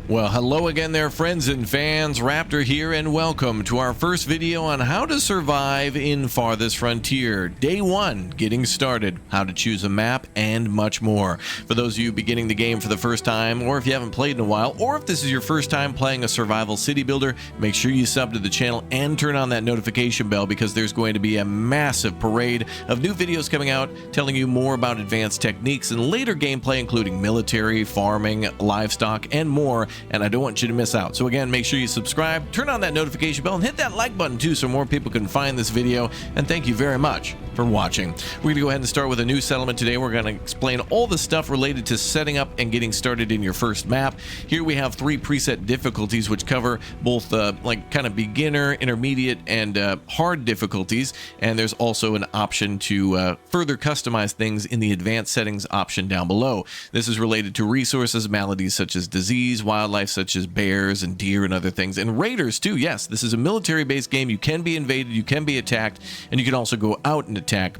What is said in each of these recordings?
Well, hello again there, friends and fans. Raptor here, and welcome to our first video on how to survive in Farthest Frontier. Day 1, getting started, how to choose a map, and much more. For those of you beginning the game for the first time, or if you haven't played in a while, or if this is your first time playing a survival city builder, make sure you sub to the channel and turn on that notification bell, because there's going to be a massive parade of new videos coming out telling you more about advanced techniques and later gameplay, including military, farming, livestock, and more. And I don't want you to miss out. So again, make sure you subscribe, turn on that notification bell, and hit that like button too so more people can find this video. And thank you very much for watching. We're going to go ahead and start with a new settlement today. We're going to explain all the stuff related to setting up and getting started in your first map. Here we have 3 preset difficulties which cover both like kind of beginner, intermediate, and hard difficulties. And there's also an option to further customize things in the advanced settings option down below. This is related to resources, maladies such as disease, wildlife such as bears and deer and other things, and raiders too. Yes, this is a military-based game. You can be invaded, you can be attacked, and you can also go out and attack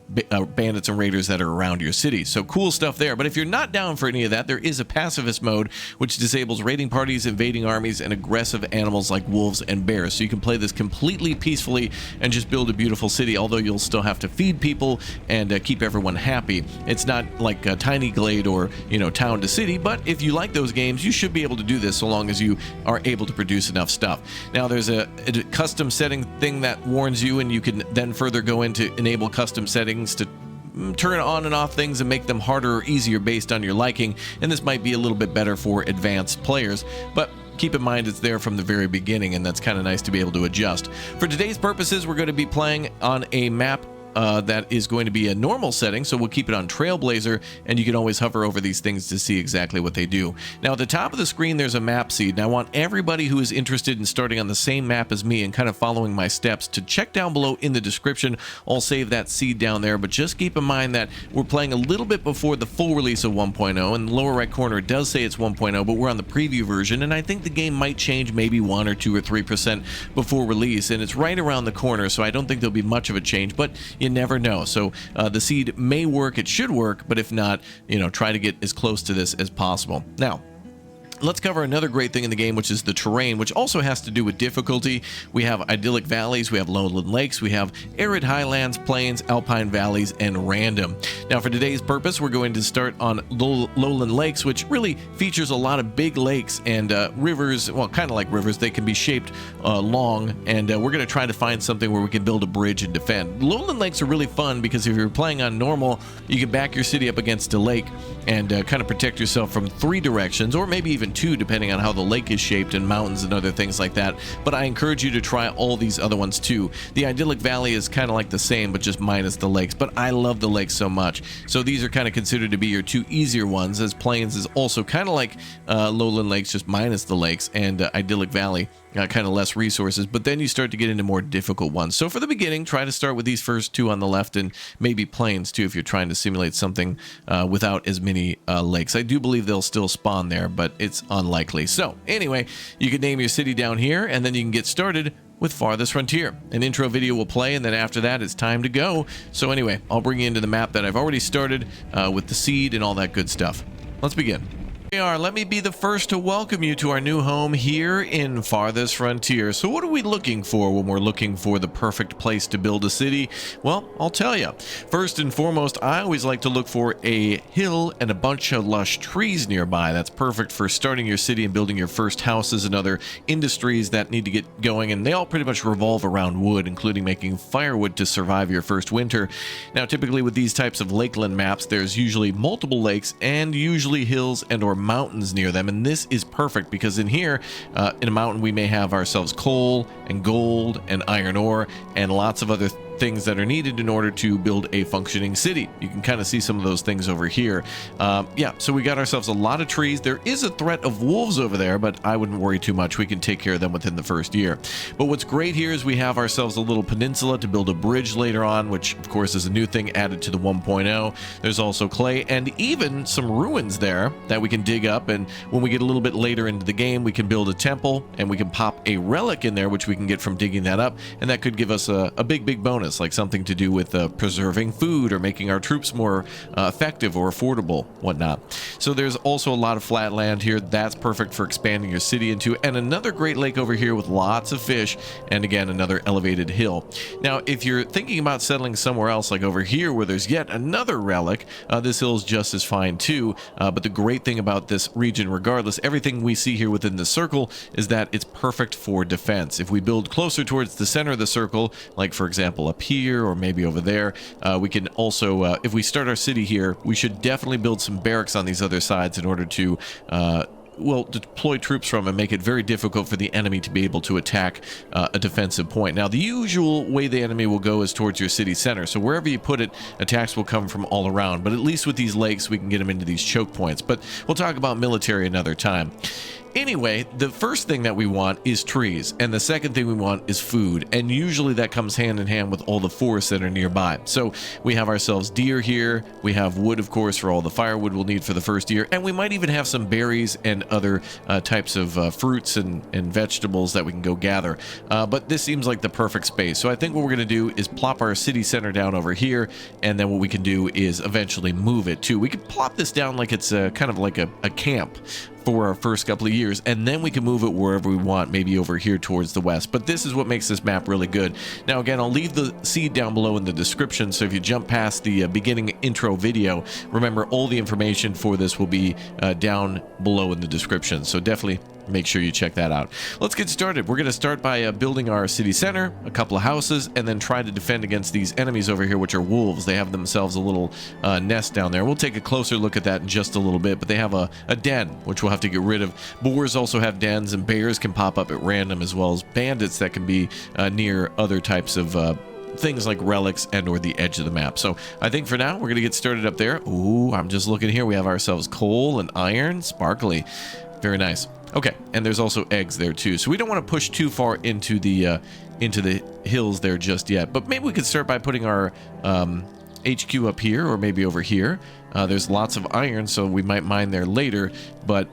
bandits and raiders that are around your city. So cool stuff there. But if you're not down for any of that, there is a pacifist mode which disables raiding parties, invading armies, and aggressive animals like wolves and bears. So you can play this completely peacefully and just build a beautiful city, although you'll still have to feed people and keep everyone happy. It's not like a Tiny Glade or, you know, Town to City, but if you like those games, you should be able to do this so long as you are able to produce enough stuff. Now there's a custom setting thing that warns you, and you can then further go into enable custom settings to turn on and off things and make them harder or easier based on your liking, and this might be a little bit better for advanced players, but keep in mind it's there from the very beginning, and that's kind of nice to be able to adjust. For today's purposes, we're going to be playing on a map that is going to be a normal setting, so we'll keep it on Trailblazer, and you can always hover over these things to see exactly what they do. Now at the top of the screen there's a map seed, and I want everybody who is interested in starting on the same map as me and kind of following my steps to check down below in the description. I'll save that seed down there, but just keep in mind that we're playing a little bit before the full release of 1.0. In the lower right corner it does say it's 1.0, but we're on the preview version, and I think the game might change maybe 1 or 2 or 3% before release, and it's right around the corner, so I don't think there'll be much of a change, but you never know. So the seed may work, it should work, but if not, you know, try to get as close to this as possible. Now let's cover another great thing in the game, which is the terrain, which also has to do with difficulty. We have idyllic valleys, we have lowland lakes, we have arid highlands, plains, alpine valleys, and random. Now for today's purpose, we're going to start on lowland lakes, which really features a lot of big lakes and rivers. Well, kind of like rivers, they can be shaped long, and we're going to try to find something where we can build a bridge and defend. Lowland lakes are really fun because if you're playing on normal, you can back your city up against a lake and kind of protect yourself from 3 directions, or maybe even 2 depending on how the lake is shaped, and mountains and other things like that. But I encourage you to try all these other ones too. The idyllic valley is kind of like the same, but just minus the lakes, but I love the lakes so much. So these are kind of considered to be your 2 easier ones, as plains is also kind of like lowland lakes, just minus the lakes, and idyllic valley kind of less resources, but then you start to get into more difficult ones. So for the beginning, try to start with these first 2 on the left, and maybe plains too if you're trying to simulate something without as many lakes. I do believe they'll still spawn there, but it's unlikely. So anyway, you can name your city down here, and then you can get started with Farthest Frontier. An intro video will play, and then after that it's time to go. So anyway, I'll bring you into the map that I've already started with the seed and all that good stuff. Let's begin. Let me be the first to welcome you to our new home here in Farthest Frontier. So what are we looking for when we're looking for the perfect place to build a city? Well, I'll tell you. First and foremost, I always like to look for a hill and a bunch of lush trees nearby. That's perfect for starting your city and building your first houses and other industries that need to get going, and they all pretty much revolve around wood, including making firewood to survive your first winter. Now typically with these types of lakeland maps, there's usually multiple lakes and usually hills and or mountains near them, and this is perfect because in here in a mountain we may have ourselves coal and gold and iron ore and lots of other things that are needed in order to build a functioning city. You can kind of see some of those things over here. Yeah, so we got ourselves a lot of trees. There is a threat of wolves over there, but I wouldn't worry too much. We can take care of them within the first year. But what's great here is we have ourselves a little peninsula to build a bridge later on, which of course is a new thing added to the 1.0. There's also clay and even some ruins there that we can dig up, and when we get a little bit later into the game, we can build a temple and we can pop a relic in there, which we can get from digging that up, and that could give us a big bonus bonus, like something to do with preserving food or making our troops more effective or affordable, whatnot. So there's also a lot of flat land here. That's perfect for expanding your city into. And another great lake over here with lots of fish, and again, another elevated hill. Now, if you're thinking about settling somewhere else, like over here where there's yet another relic, this hill is just as fine too. But the great thing about this region, regardless, everything we see here within the circle is that it's perfect for defense. If we build closer towards the center of the circle, like for example up here or maybe over there, we can also, if we start our city here, we should definitely build some barracks on these other sides in order to will deploy troops from and make it very difficult for the enemy to be able to attack a defensive point. Now, the usual way the enemy will go is towards your city center, so wherever you put it, attacks will come from all around. But at least with these lakes, we can get them into these choke points. But we'll talk about military another time. Anyway, the first thing that we want is trees, and the second thing we want is food, and usually that comes hand in hand with all the forests that are nearby. So we have ourselves deer here, we have wood, of course, for all the firewood we'll need for the first year, and we might even have some berries and other types of fruits and vegetables that we can go gather. But this seems like the perfect space. So I think what we're going to do is plop our city center down over here, and then what we can do is eventually move it too. We could plop this down like it's kind of like a camp for our first couple of years, and then we can move it wherever we want, maybe over here towards the west. But this is what makes this map really good. Now again, I'll leave the seed down below in the description, so if you jump past the beginning intro video, remember all the information for this will be down below in the description, so definitely make sure you check that out. Let's get started. We're going to start by building our city center, a couple of houses, and then try to defend against these enemies over here, which are wolves. They have themselves a little nest down there. We'll take a closer look at that in just a little bit, but they have a den, which we'll have to get rid of. Boars also have dens, and bears can pop up at random, as well as bandits that can be near other types of things like relics and or the edge of the map. So I think for now we're going to get started up there. Ooh, I'm just looking here. We have ourselves coal and iron, sparkly. Very nice. Okay, and there's also eggs there too. So we don't want to push too far into the hills there just yet. But maybe we could start by putting our HQ up here, or maybe over here. There's lots of iron, so we might mine there later. But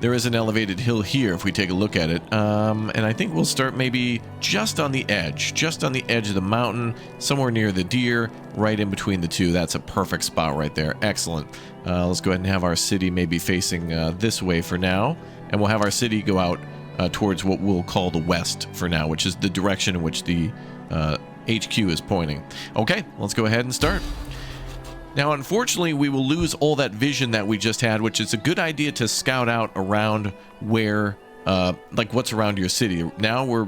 there is an elevated hill here if we take a look at it. And I think we'll start maybe just on the edge of the mountain, somewhere near the deer, right in between the two. That's a perfect spot right there. Excellent. Let's go ahead and have our city maybe facing this way for now. And we'll have our city go out towards what we'll call the west for now, which is the direction in which the HQ is pointing. Okay, let's go ahead and start. Now, unfortunately, we will lose all that vision that we just had, which is a good idea to scout out around where, like what's around your city. Now we're,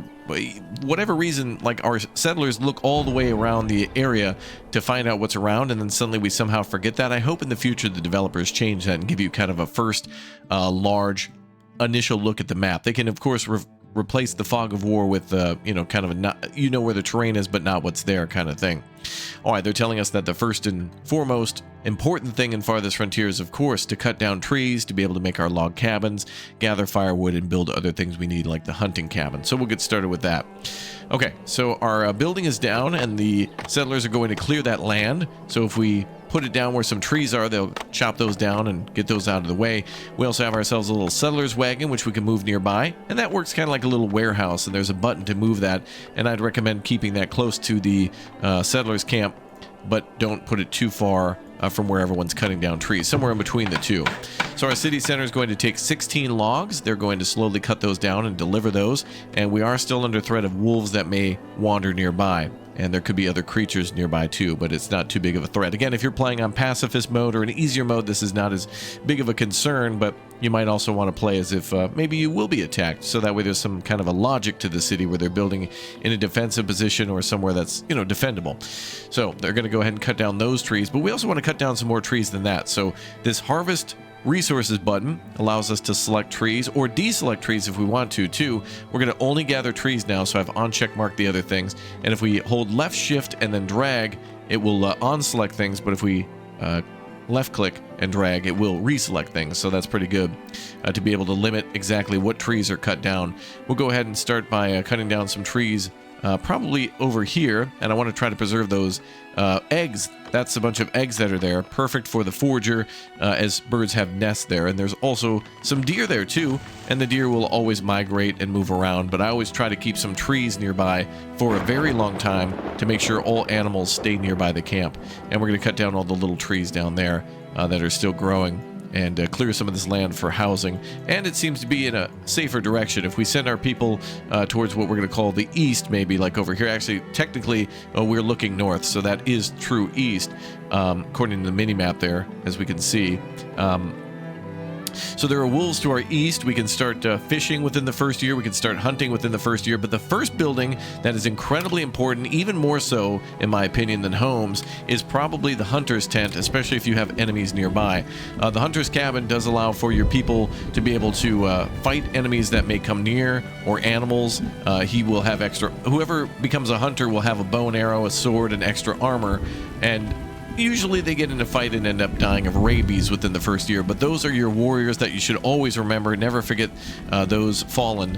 whatever reason, like our settlers look all the way around the area to find out what's around, and then suddenly we somehow forget that. I hope in the future the developers change that and give you kind of a first large initial look at the map. They can, of course, replace the fog of war with, you know, kind of a not, you know where the terrain is, but not what's there kind of thing. All right, they're telling us that the first and foremost important thing in Farthest Frontier is, of course, to cut down trees to be able to make our log cabins, gather firewood, and build other things we need, like the hunting cabin. So we'll get started with that. Okay, so our building is down, and the settlers are going to clear that land. So if we put it down where some trees are, they'll chop those down and get those out of the way. We also have ourselves a little settler's wagon, which we can move nearby, and that works kind of like a little warehouse, and there's a button to move that, and I'd recommend keeping that close to the settler's camp, but don't put it too far from where everyone's cutting down trees, somewhere in between the two. So our city center is going to take 16 logs. They're going to slowly cut those down and deliver those, and we are still under threat of wolves that may wander nearby. And there could be other creatures nearby too, but it's not too big of a threat. Again, if you're playing on pacifist mode or an easier mode, this is not as big of a concern, but you might also want to play as if maybe you will be attacked, so that way there's some kind of a logic to the city where they're building in a defensive position or somewhere that's, you know, defendable. So they're going to go ahead and cut down those trees, but we also want to cut down some more trees than that. So this harvest resources button allows us to select trees or deselect trees if we want to too. We're going to only gather trees now, so I've on check marked the other things, and if we hold left shift and then drag, it will on select things, but if we left click and drag, it will reselect things. So that's pretty good to be able to limit exactly what trees are cut down. We'll go ahead and start by cutting down some trees probably over here, and I want to try to preserve those eggs. That's a bunch of eggs that are there, perfect for the forager, as birds have nests there. And there's also some deer there too, and the deer will always migrate and move around, but I always try to keep some trees nearby for a very long time to make sure all animals stay nearby the camp. And we're going to cut down all the little trees down there that are still growing, and clear some of this land for housing. And it seems to be in a safer direction. If we send our people towards what we're going to call the east, maybe like over here, actually technically we're looking north, so that is true east, according to the mini-map there, as we can see. So there are wolves to our east. We can start fishing within the first year. We can start hunting within the first year. But the first building that is incredibly important, even more so, in my opinion, than homes, is probably the hunter's tent, especially if you have enemies nearby. The hunter's cabin does allow for your people to be able to fight enemies that may come near, or animals. He will have extra... Whoever becomes a hunter will have a bow and arrow, a sword, and extra armor, and usually they get in a fight and end up dying of rabies within the first year, but those are your warriors that you should always remember. Never forget those fallen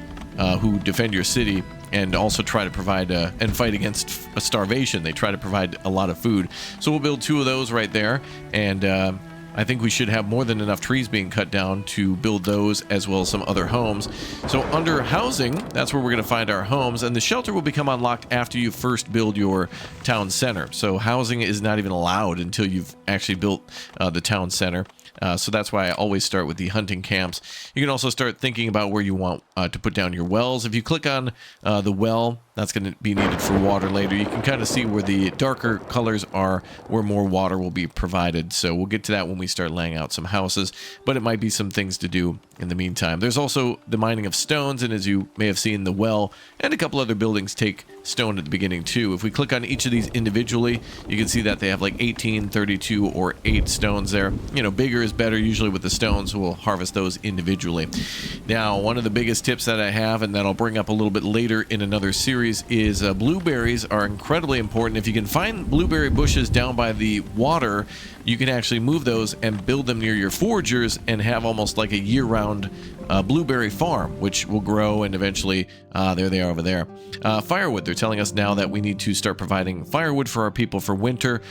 who defend your city, and also try to provide and fight against starvation. They try to provide a lot of food. So we'll build 2 of those right there, and I think we should have more than enough trees being cut down to build those, as well as some other homes. So under housing, that's where we're going to find our homes, and the shelter will become unlocked after you first build your town center. So housing is not even allowed until you've actually built the town center. So that's why I always start with the hunting camps. You can also start thinking about where you want to put down your wells. If you click on the well, that's going to be needed for water later. You can kind of see where the darker colors are, where more water will be provided. So we'll get to that when we start laying out some houses, but it might be some things to do in the meantime. There's also the mining of stones, and as you may have seen, the well and a couple other buildings take stone at the beginning too. If we click on each of these individually, you can see that they have like 18, 32, or 8 stones there. You know, bigger is better usually with the stones, so we'll harvest those individually. Now, one of the biggest tips that I have, and that I'll bring up a little bit later in another series, is blueberries are incredibly important. If you can find blueberry bushes down by the water, you can actually move those and build them near your foragers and have almost like a year-round blueberry farm, which will grow, and eventually there they are over there. Firewood, they're telling us now that we need to start providing firewood for our people for winter.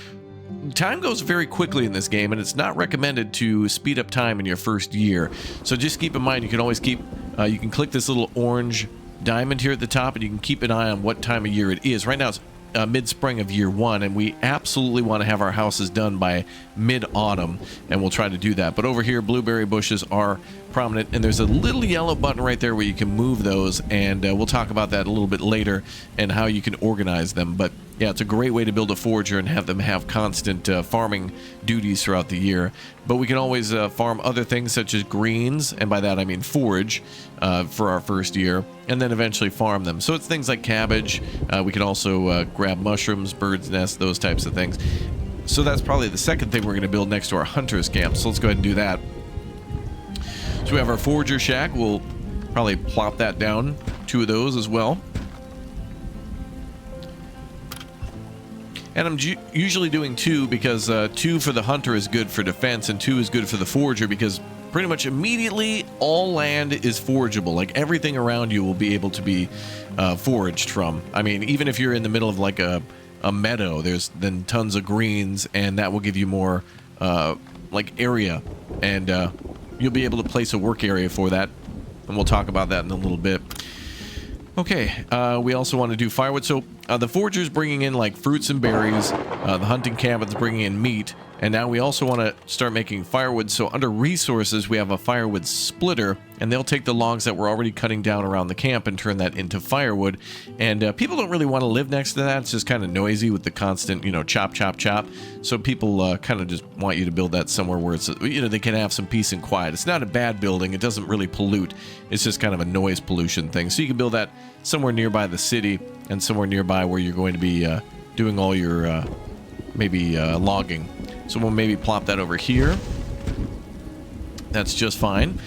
Time goes very quickly in this game, and it's not recommended to speed up time in your first year. So just keep in mind, you can always keep, you can click this little orange diamond here at the top, and you can keep an eye on what time of year it is. Right now it's mid-spring of year 1, and we absolutely want to have our houses done by mid-autumn, and we'll try to do that. But over here, blueberry bushes are prominent, and there's a little yellow button right there where you can move those, and we'll talk about that a little bit later and how you can organize them. But yeah, it's a great way to build a forager and have them have constant farming duties throughout the year. But we can always farm other things such as greens, and by that I mean forage, for our first year, and then eventually farm them. So it's things like cabbage. We can also grab mushrooms, birds' nests, those types of things. So that's probably the second thing we're going to build next to our hunter's camp. So let's go ahead and do that. So we have our forager shack. We'll probably plop that down, 2 of those as well. And I'm usually doing 2 because 2 for the hunter is good for defense, and 2 is good for the forager because pretty much immediately all land is forageable. Like everything around you will be able to be foraged from. I mean, even if you're in the middle of like a meadow, there's then tons of greens, and that will give you more like area, and you'll be able to place a work area for that, and we'll talk about that in a little bit. Okay, we also want to do firewood. So the forager's bringing in like fruits and berries, the hunting cabin's bringing in meat, and now we also want to start making firewood. So under resources, we have a firewood splitter, and they'll take the logs that we're already cutting down around the camp and turn that into firewood. And people don't really want to live next to that. It's just kind of noisy with the constant, you know, chop, chop, chop. So people kind of just want you to build that somewhere where it's, you know, they can have some peace and quiet. It's not a bad building. It doesn't really pollute. It's just kind of a noise pollution thing. So you can build that somewhere nearby the city and somewhere nearby where you're going to be doing all your maybe logging. So we'll maybe plop that over here. That's just fine.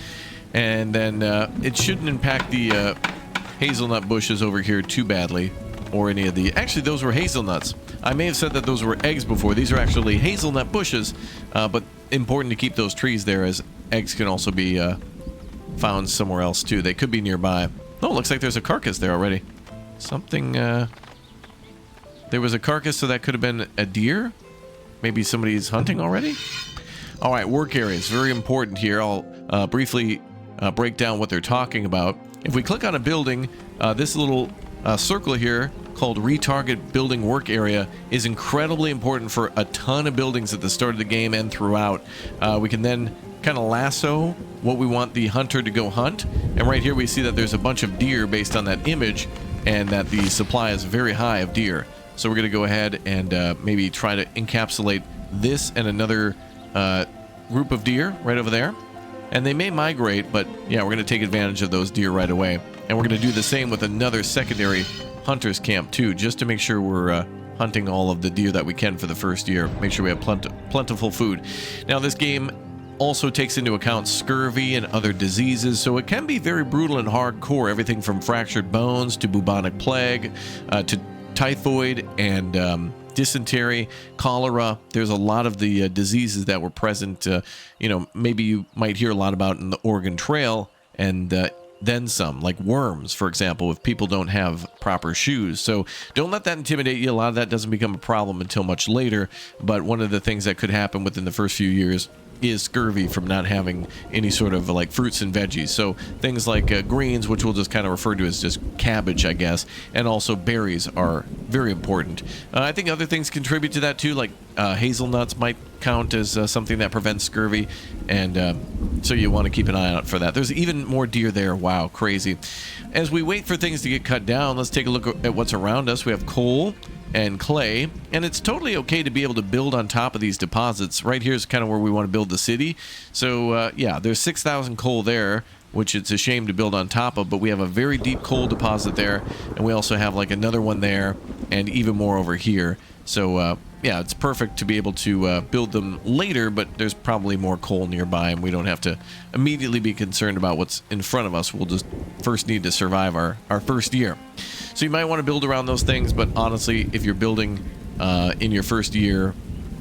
And then it shouldn't impact the hazelnut bushes over here too badly, or any of the... Actually, those were hazelnuts. I may have said that those were eggs before. These are actually hazelnut bushes, but important to keep those trees there, as eggs can also be found somewhere else too. They could be nearby. Oh, looks like there's a carcass there already. Something, there was a carcass, so that could have been a deer? Maybe somebody's hunting already? All right, work areas, very important here. I'll briefly break down what they're talking about. If we click on a building, this little circle here called retarget building work area is incredibly important for a ton of buildings at the start of the game and throughout. We can then kind of lasso what we want the hunter to go hunt, and right here we see that there's a bunch of deer based on that image, and that the supply is very high of deer. So we're going to go ahead and maybe try to encapsulate this and another group of deer right over there. And they may migrate, but yeah, we're going to take advantage of those deer right away. And we're going to do the same with another secondary hunter's camp too, just to make sure we're hunting all of the deer that we can for the first year. Make sure we have plentiful food. Now, this game also takes into account scurvy and other diseases, so it can be very brutal and hardcore. Everything from fractured bones to bubonic plague to typhoid and dysentery, cholera. There's a lot of the diseases that were present, you know, maybe you might hear a lot about in the Oregon Trail, and then some, like worms, for example, if people don't have proper shoes. So don't let that intimidate you. A lot of that doesn't become a problem until much later, but one of the things that could happen within the first few years is scurvy from not having any sort of like fruits and veggies. So things like greens, which we'll just kind of refer to as just cabbage, I guess, and also berries are very important. I think other things contribute to that too, like hazelnuts might count as something that prevents scurvy, and so you want to keep an eye out for that. There's even more deer there. Wow, crazy. As we wait for things to get cut down, let's take a look at what's around us. We have coal and clay, and it's totally okay to be able to build on top of these deposits. Right here is kind of where we want to build the city. So yeah, there's 6,000 coal there, which it's a shame to build on top of, but we have a very deep coal deposit there, and we also have like another one there and even more over here. So yeah, it's perfect to be able to build them later, but there's probably more coal nearby, and we don't have to immediately be concerned about what's in front of us. We'll just first need to survive our first year. So you might want to build around those things, but honestly, if you're building in your first year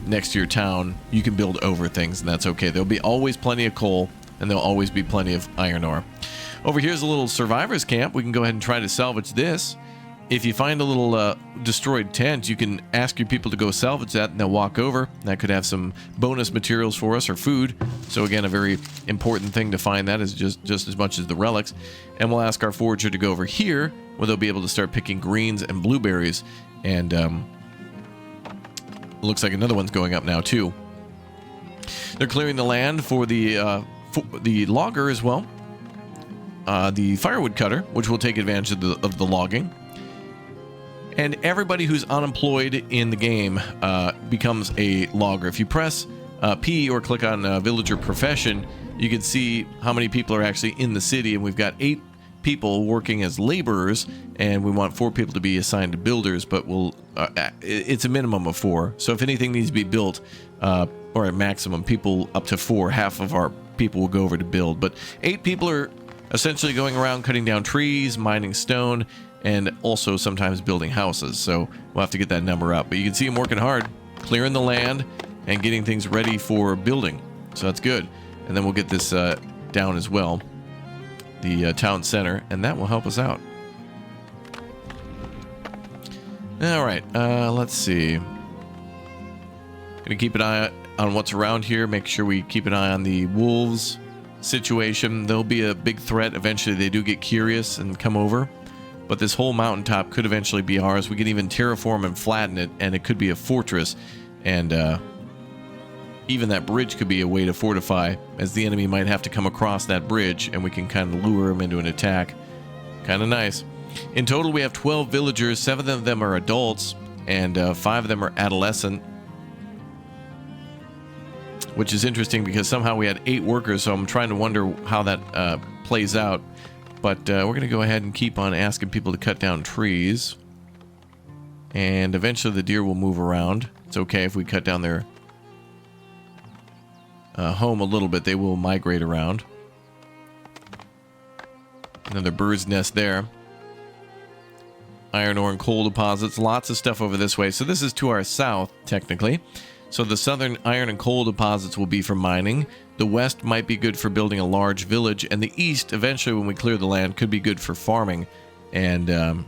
next to your town, you can build over things, and that's okay. There'll be always plenty of coal, and there'll always be plenty of iron ore. Over here's a little survivor's camp. We can go ahead and try to salvage this. If you find a little destroyed tent, you can ask your people to go salvage that, and they'll walk over. That could have some bonus materials for us or food. So again, a very important thing to find that is just as much as the relics. And we'll ask our forager to go over here, where they'll be able to start picking greens and blueberries. And looks like another one's going up now too. They're clearing the land for the logger as well. The firewood cutter, which will take advantage of the logging. And everybody who's unemployed in the game becomes a logger. If you press P or click on villager profession, you can see how many people are actually in the city. And we've got 8 people working as laborers, and we want 4 people to be assigned to builders, but it's a minimum of 4. So if anything needs to be built, or at maximum, people up to 4, half of our people will go over to build. But 8 people are essentially going around cutting down trees, mining stone, and also sometimes building houses. So we'll have to get that number up. But you can see them working hard, clearing the land and getting things ready for building. So that's good. And then we'll get this down as well, the town center, and that will help us out. All right, let's see. Gonna keep an eye on what's around here. Make sure we keep an eye on the wolves situation. They'll be a big threat. Eventually they do get curious and come over. But this whole mountaintop could eventually be ours. We can even terraform and flatten it, and it could be a fortress. And even that bridge could be a way to fortify, as the enemy might have to come across that bridge, and we can kind of lure them into an attack. Kind of nice. In total, we have 12 villagers. 7 of them are adults, and 5 of them are adolescent. Which is interesting because somehow we had 8 workers, so I'm trying to wonder how that plays out. But we're going to go ahead and keep on asking people to cut down trees. And eventually the deer will move around. It's okay if we cut down their home a little bit. They will migrate around. Another bird's nest there. Iron ore and coal deposits. Lots of stuff over this way. So this is to our south, technically. So the southern iron and coal deposits will be for mining. The west might be good for building a large village. And the east, eventually when we clear the land, could be good for farming. And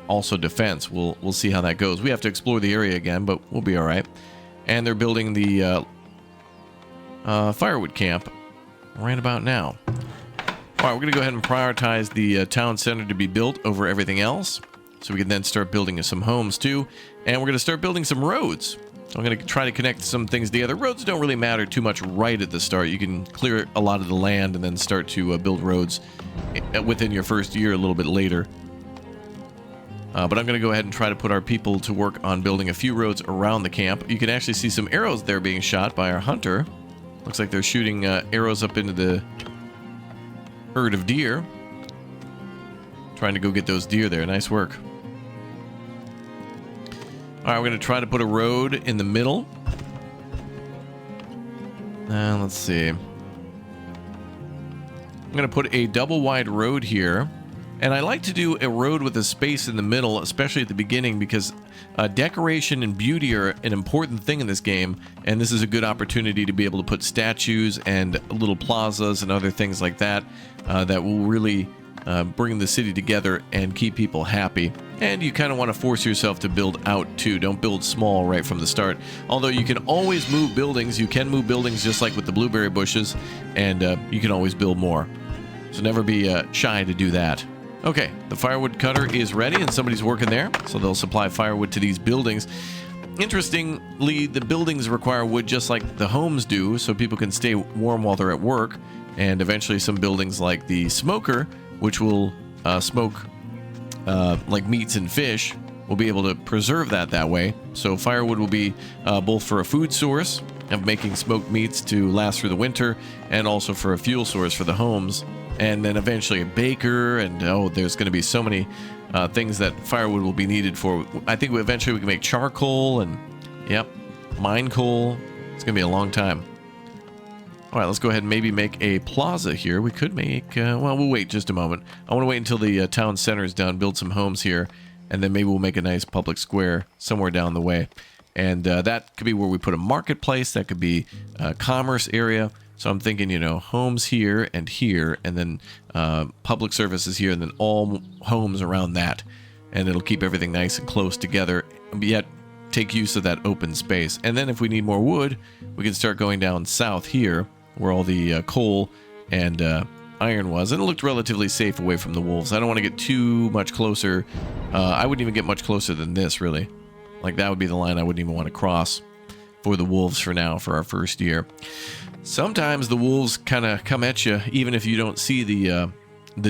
also defense. We'll see how that goes. We have to explore the area again, but we'll be all right. And they're building the firewood camp right about now. All right, we're going to go ahead and prioritize the town center to be built over everything else, so we can then start building some homes too. And we're going to start building some roads. So I'm going to try to connect some things together. Roads don't really matter too much right at the start. You can clear a lot of the land and then start to build roads within your first year a little bit later. But I'm going to go ahead and try to put our people to work on building a few roads around the camp. You can actually see some arrows there being shot by our hunter. Looks like they're shooting arrows up into the herd of deer. Trying to go get those deer there. Nice work. All right, we're going to try to put a road in the middle. Let's see. I'm going to put a double wide road here. And I like to do a road with a space in the middle, especially at the beginning, because decoration and beauty are an important thing in this game. And this is a good opportunity to be able to put statues and little plazas and other things like that that will really bring the city together and keep people happy. And you kind of want to force yourself to build out too. Don't build small right from the start. Although you can always move buildings. You can move buildings just like with the blueberry bushes, and you can always build more. So never be shy to do that. Okay, the firewood cutter is ready and somebody's working there. So they'll supply firewood to these buildings. Interestingly, the buildings require wood just like the homes do, so people can stay warm while they're at work. And eventually some buildings like the smoker, which will smoke like meats and fish, will be able to preserve that way. So firewood will be both for a food source of making smoked meats to last through the winter, and also for a fuel source for the homes. And then eventually a baker, and there's going to be so many things that firewood will be needed for. I think eventually we can make charcoal and, yep, mine coal. It's going to be a long time. All right, let's go ahead and maybe make a plaza here. We could make, well, we'll wait just a moment. I want to wait until the town center is done, build some homes here, and then maybe we'll make a nice public square somewhere down the way. And that could be where we put a marketplace. That could be a commerce area. So I'm thinking, homes here, and then public services here, and then all homes around that. And it'll keep everything nice and close together, yet take use of that open space. And then if we need more wood, we can start going down south here, where all the coal and iron was. And it looked relatively safe away from the wolves. I don't want to get too much closer. I wouldn't even get much closer than this, really. Like, that would be the line I wouldn't even want to cross for the wolves for now, for our first year. Sometimes the wolves kind of come at you, even if you don't see the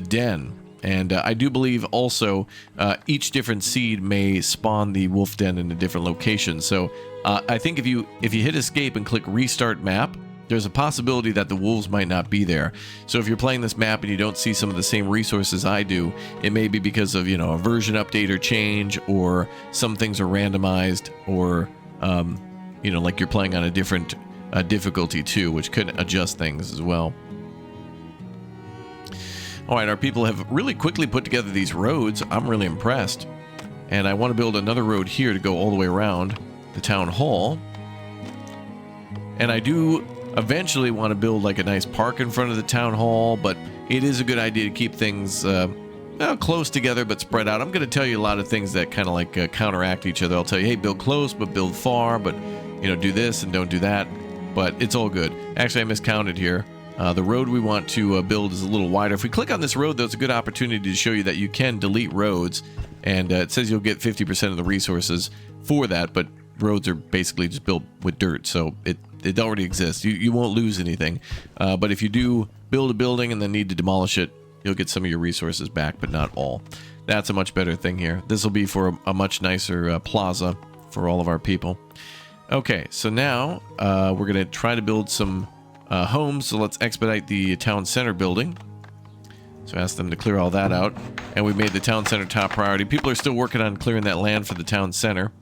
den. And I do believe also each different seed may spawn the wolf den in a different location. So I think if you hit escape and click restart map, there's a possibility that the wolves might not be there. So if you're playing this map and you don't see some of the same resources I do, it may be because of, a version update or change, or some things are randomized, or like you're playing on a different difficulty too, which could adjust things as well. All right, our people have really quickly put together these roads. I'm really impressed. And I want to build another road here to go all the way around the town hall. And I do eventually want to build like a nice park in front of the town hall, but it is a good idea to keep things close together but spread out. I'm going to tell you a lot of things that kind of like counteract each other. I'll tell you, hey, build close but build far, but do this and don't do that. But it's all good. Actually, I miscounted here. The road we want to build is a little wider. If we click on this road, though, it's a good opportunity to show you that you can delete roads, and it says you'll get 50% of the resources for that, but roads are basically just built with dirt, so it already exists. You won't lose anything. But if you do build a building and then need to demolish it, you'll get some of your resources back, but not all. That's a much better thing here. This will be for a much nicer plaza for all of our people. Okay, so now we're going to try to build some homes, so let's expedite the town center building. So ask them to clear all that out, and we've made the town center top priority. People are still working on clearing that land for the town center.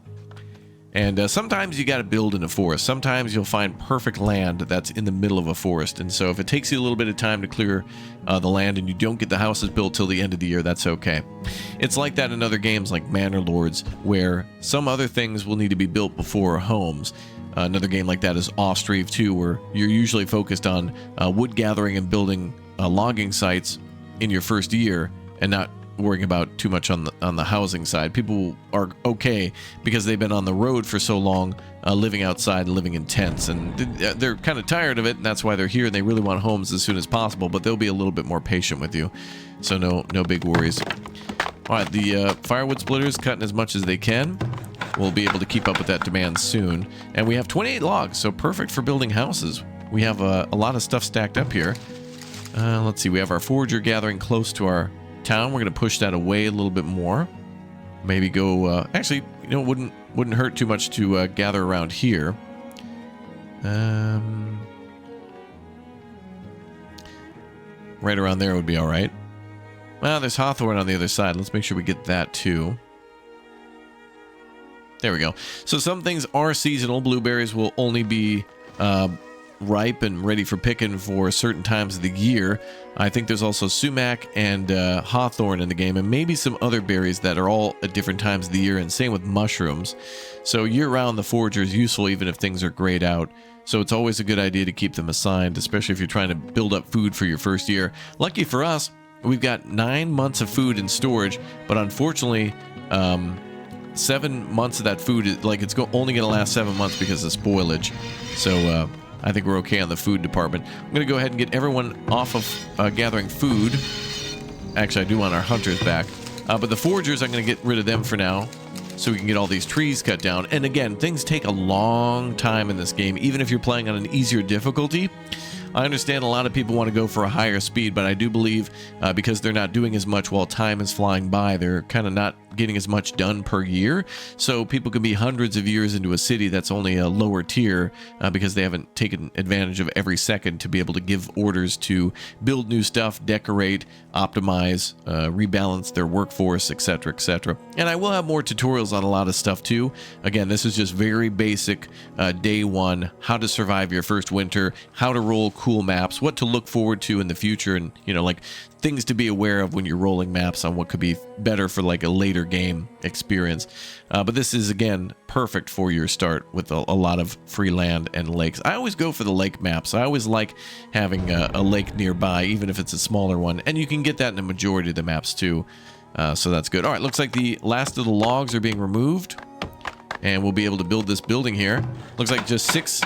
And sometimes you got to build in a forest. Sometimes you'll find perfect land that's in the middle of a forest. And so if it takes you a little bit of time to clear the land and you don't get the houses built till the end of the year, that's okay. It's like that in other games like Manor Lords, where some other things will need to be built before homes. Another game like that is Off-Strave 2, where you're usually focused on wood gathering and building logging sites in your first year, and not worrying about too much on the housing side. People are okay because they've been on the road for so long, living outside and living in tents, and they're kind of tired of it, and that's why they're here, and they really want homes as soon as possible, but they'll be a little bit more patient with you. So no big worries. All right, the firewood splitters cutting as much as they can. We'll be able to keep up with that demand soon. And we have 28 logs, so perfect for building houses. We have a lot of stuff stacked up here. Let's see, we have our forager gathering close to our town. We're going to push that away a little bit more. Maybe go, actually, you know, wouldn't hurt too much to gather around here. Right around there would be all right. Well, there's hawthorn on the other side. Let's make sure we get that too. There we go. So some things are seasonal. Blueberries will only be ripe and ready for picking for certain times of the year. I think there's also sumac and hawthorn in the game, and maybe some other berries that are all at different times of the year, and same with mushrooms. So year-round, the forager is useful even if things are grayed out. So it's always a good idea to keep them assigned, especially if you're trying to build up food for your first year. Lucky for us, we've got 9 months of food in storage, but unfortunately, 7 months of that food, it's only going to last 7 months because of spoilage. So I think we're okay on the food department. I'm going to go ahead and get everyone off of gathering food. Actually, I do want our hunters back. But the foragers, I'm going to get rid of them for now, so we can get all these trees cut down. And again, things take a long time in this game, even if you're playing on an easier difficulty. I understand a lot of people want to go for a higher speed, but I do believe because they're not doing as much while time is flying by, they're kind of not getting as much done per year. So people can be hundreds of years into a city that's only a lower tier because they haven't taken advantage of every second to be able to give orders to build new stuff, decorate, optimize, rebalance their workforce, etc., etc. And I will have more tutorials on a lot of stuff too. Again, this is just very basic day one, how to survive your first winter, how to roll cool maps, what to look forward to in the future, and like things to be aware of when you're rolling maps on what could be better for like a later game experience. But this is, again, perfect for your start with a lot of free land and lakes. I always go for the lake maps. I always like having a lake nearby, even if it's a smaller one, and you can get that in a majority of the maps too. So that's good. All right, looks like the last of the logs are being removed, and we'll be able to build this building here. Looks like just 6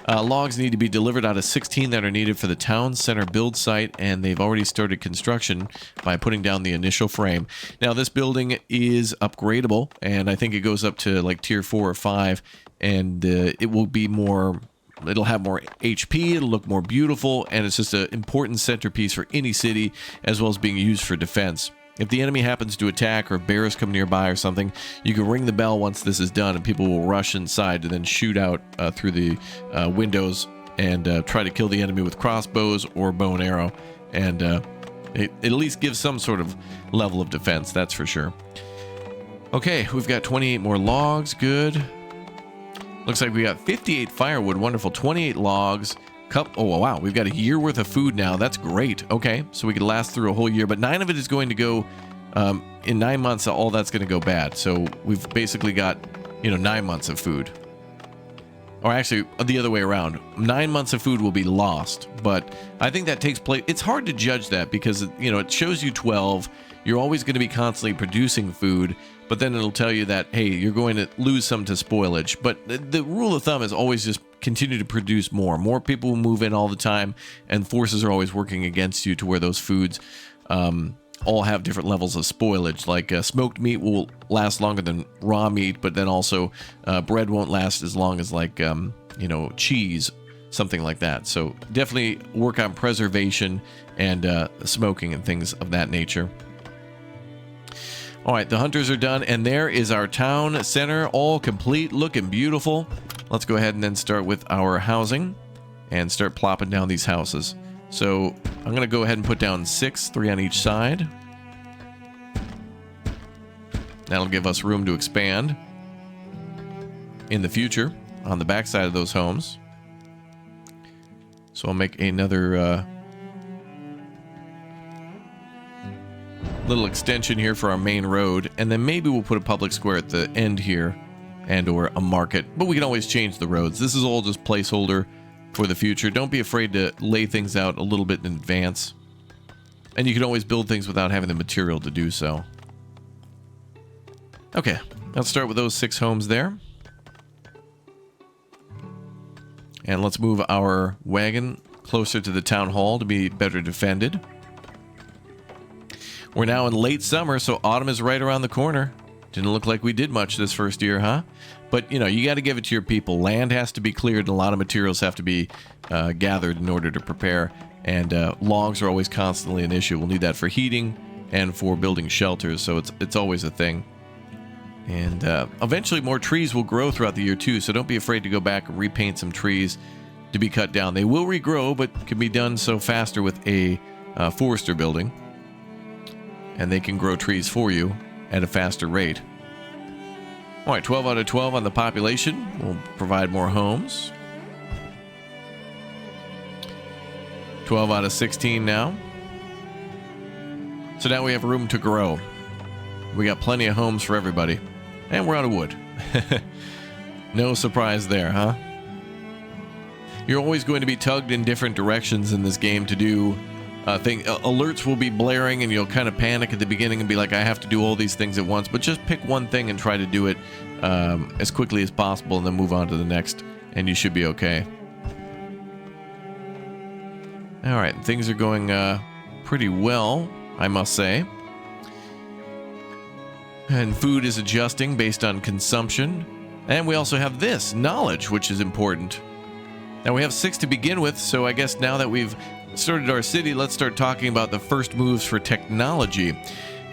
logs need to be delivered out of 16 that are needed for the town center build site, and they've already started construction by putting down the initial frame. Now, this building is upgradable, and I think it goes up to like tier 4 or 5, and it will be more... It'll have more HP, it'll look more beautiful, and it's just an important centerpiece for any city, as well as being used for defense. If the enemy happens to attack, or bears come nearby or something, you can ring the bell once this is done, and people will rush inside to then shoot out through the windows and try to kill the enemy with crossbows or bow and arrow. And it at least gives some sort of level of defense, that's for sure. Okay, we've got 28 more logs, good. Looks like we got 58 firewood, wonderful, 28 logs. Oh, wow, we've got a year worth of food now. That's great. Okay, so we could last through a whole year, but 9 of it is going to go, in 9 months, all that's going to go bad. So we've basically got, 9 months of food. Or actually, the other way around. 9 months of food will be lost, but I think that takes place. It's hard to judge that because, it shows you 12. You're always going to be constantly producing food, but then it'll tell you that, hey, you're going to lose some to spoilage. But the rule of thumb is always just continue to produce more. More people will move in all the time, and forces are always working against you to where those foods all have different levels of spoilage. Like smoked meat will last longer than raw meat, but then also bread won't last as long as like, cheese, something like that. So definitely work on preservation and smoking and things of that nature. All right, the hunters are done, and there is our town center, all complete, looking beautiful. Let's go ahead and then start with our housing and start plopping down these houses. So I'm going to go ahead and put down 6, 3 on each side. That'll give us room to expand in the future on the backside of those homes. So I'll make another little extension here for our main road, and then maybe we'll put a public square at the end here and or a market, but we can always change the roads. This is all just placeholder for the future. Don't be afraid to lay things out a little bit in advance. And you can always build things without having the material to do so. Okay, let's start with those 6 homes there. And let's move our wagon closer to the town hall to be better defended. We're now in late summer, so autumn is right around the corner. Didn't look like we did much this first year, huh? But, you know, you got to give it to your people. Land has to be cleared, and a lot of materials have to be gathered in order to prepare. And logs are always constantly an issue. We'll need that for heating and for building shelters, so it's always a thing. And eventually more trees will grow throughout the year, too, so don't be afraid to go back and repaint some trees to be cut down. They will regrow, but can be done so faster with a forester building. And they can grow trees for you at a faster rate. All right, 12 out of 12 on the population. We'll provide more homes. 12 out of 16 now. So now we have room to grow. We got plenty of homes for everybody. And we're out of wood. No surprise there, huh? You're always going to be tugged in different directions in this game to do alerts will be blaring and you'll kind of panic at the beginning and be like, I have to do all these things at once, but just pick one thing and try to do it as quickly as possible and then move on to the next, and you should be okay. All right, things are going pretty well, I must say. And food is adjusting based on consumption. And we also have this, knowledge, which is important. Now we have 6 to begin with, so I guess now that we've started our city, let's start talking about the first moves for technology.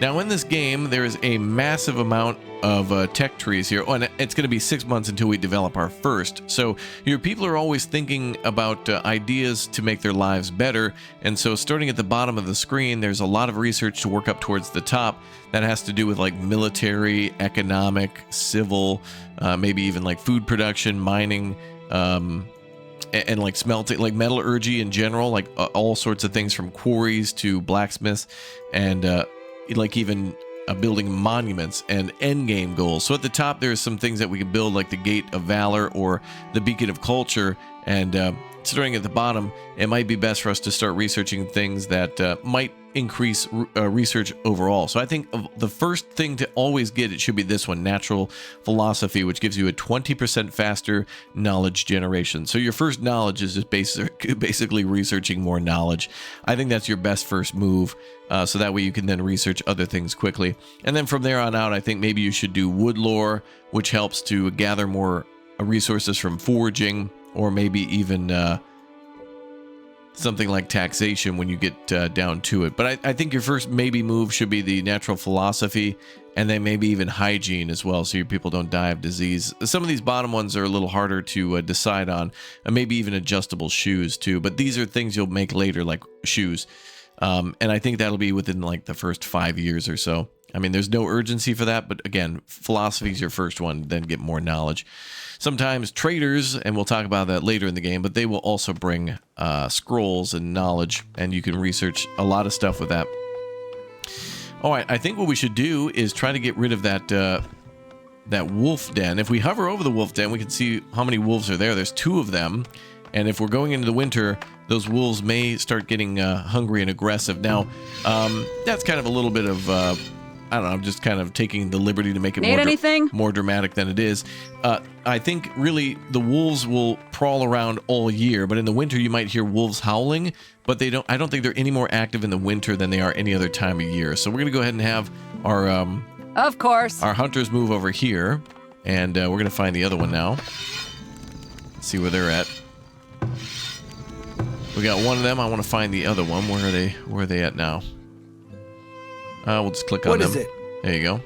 Now in this game, there is a massive amount of tech trees here. Oh, and it's going to be 6 months until we develop our first. So your people are always thinking about ideas to make their lives better. And so starting at the bottom of the screen, there's a lot of research to work up towards the top that has to do with like military, economic, civil, maybe even like food production, mining, and like smelting, like metallurgy in general, like all sorts of things from quarries to blacksmiths, and like even building monuments and end game goals. So at the top, there's some things that we can build, like the Gate of Valor or the Beacon of Culture. And starting at the bottom, it might be best for us to start researching things that might increase research overall. So I think the first thing to always get, it should be this one, Natural Philosophy, which gives you a 20% faster knowledge generation. So your first knowledge is just basically researching more knowledge. I think that's your best first move, so that way you can then research other things quickly. And then from there on out, I think maybe you should do wood lore, which helps to gather more resources from foraging, or maybe even something like taxation when you get down to it. But I think your first maybe move should be the Natural Philosophy, and then maybe even hygiene as well, so your people don't die of disease. Some of these bottom ones are a little harder to decide on, and maybe even adjustable shoes too. But these are things you'll make later, like shoes. And I think that'll be within like the first 5 years or so. I mean, there's no urgency for that, but again, philosophy is your first one, then get more knowledge. Sometimes traders, and we'll talk about that later in the game, but they will also bring scrolls and knowledge, and you can research a lot of stuff with that. All right, I think what we should do is try to get rid of that wolf den. If we hover over the wolf den, we can see how many wolves are there. There's 2 of them, and if we're going into the winter, those wolves may start getting hungry and aggressive. Now, that's kind of a little bit of... I don't know, I'm just kind of taking the liberty to make it more dramatic than it is. I think really the wolves will prowl around all year, but in the winter you might hear wolves howling, but I don't think they're any more active in the winter than they are any other time of year. So we're going to go ahead and have our of course, our hunters move over here, and we're going to find the other one now. Let's see where they're at. We got one of them. I want to find the other one. Where are they at now? We'll just click on them. What is it? There you go.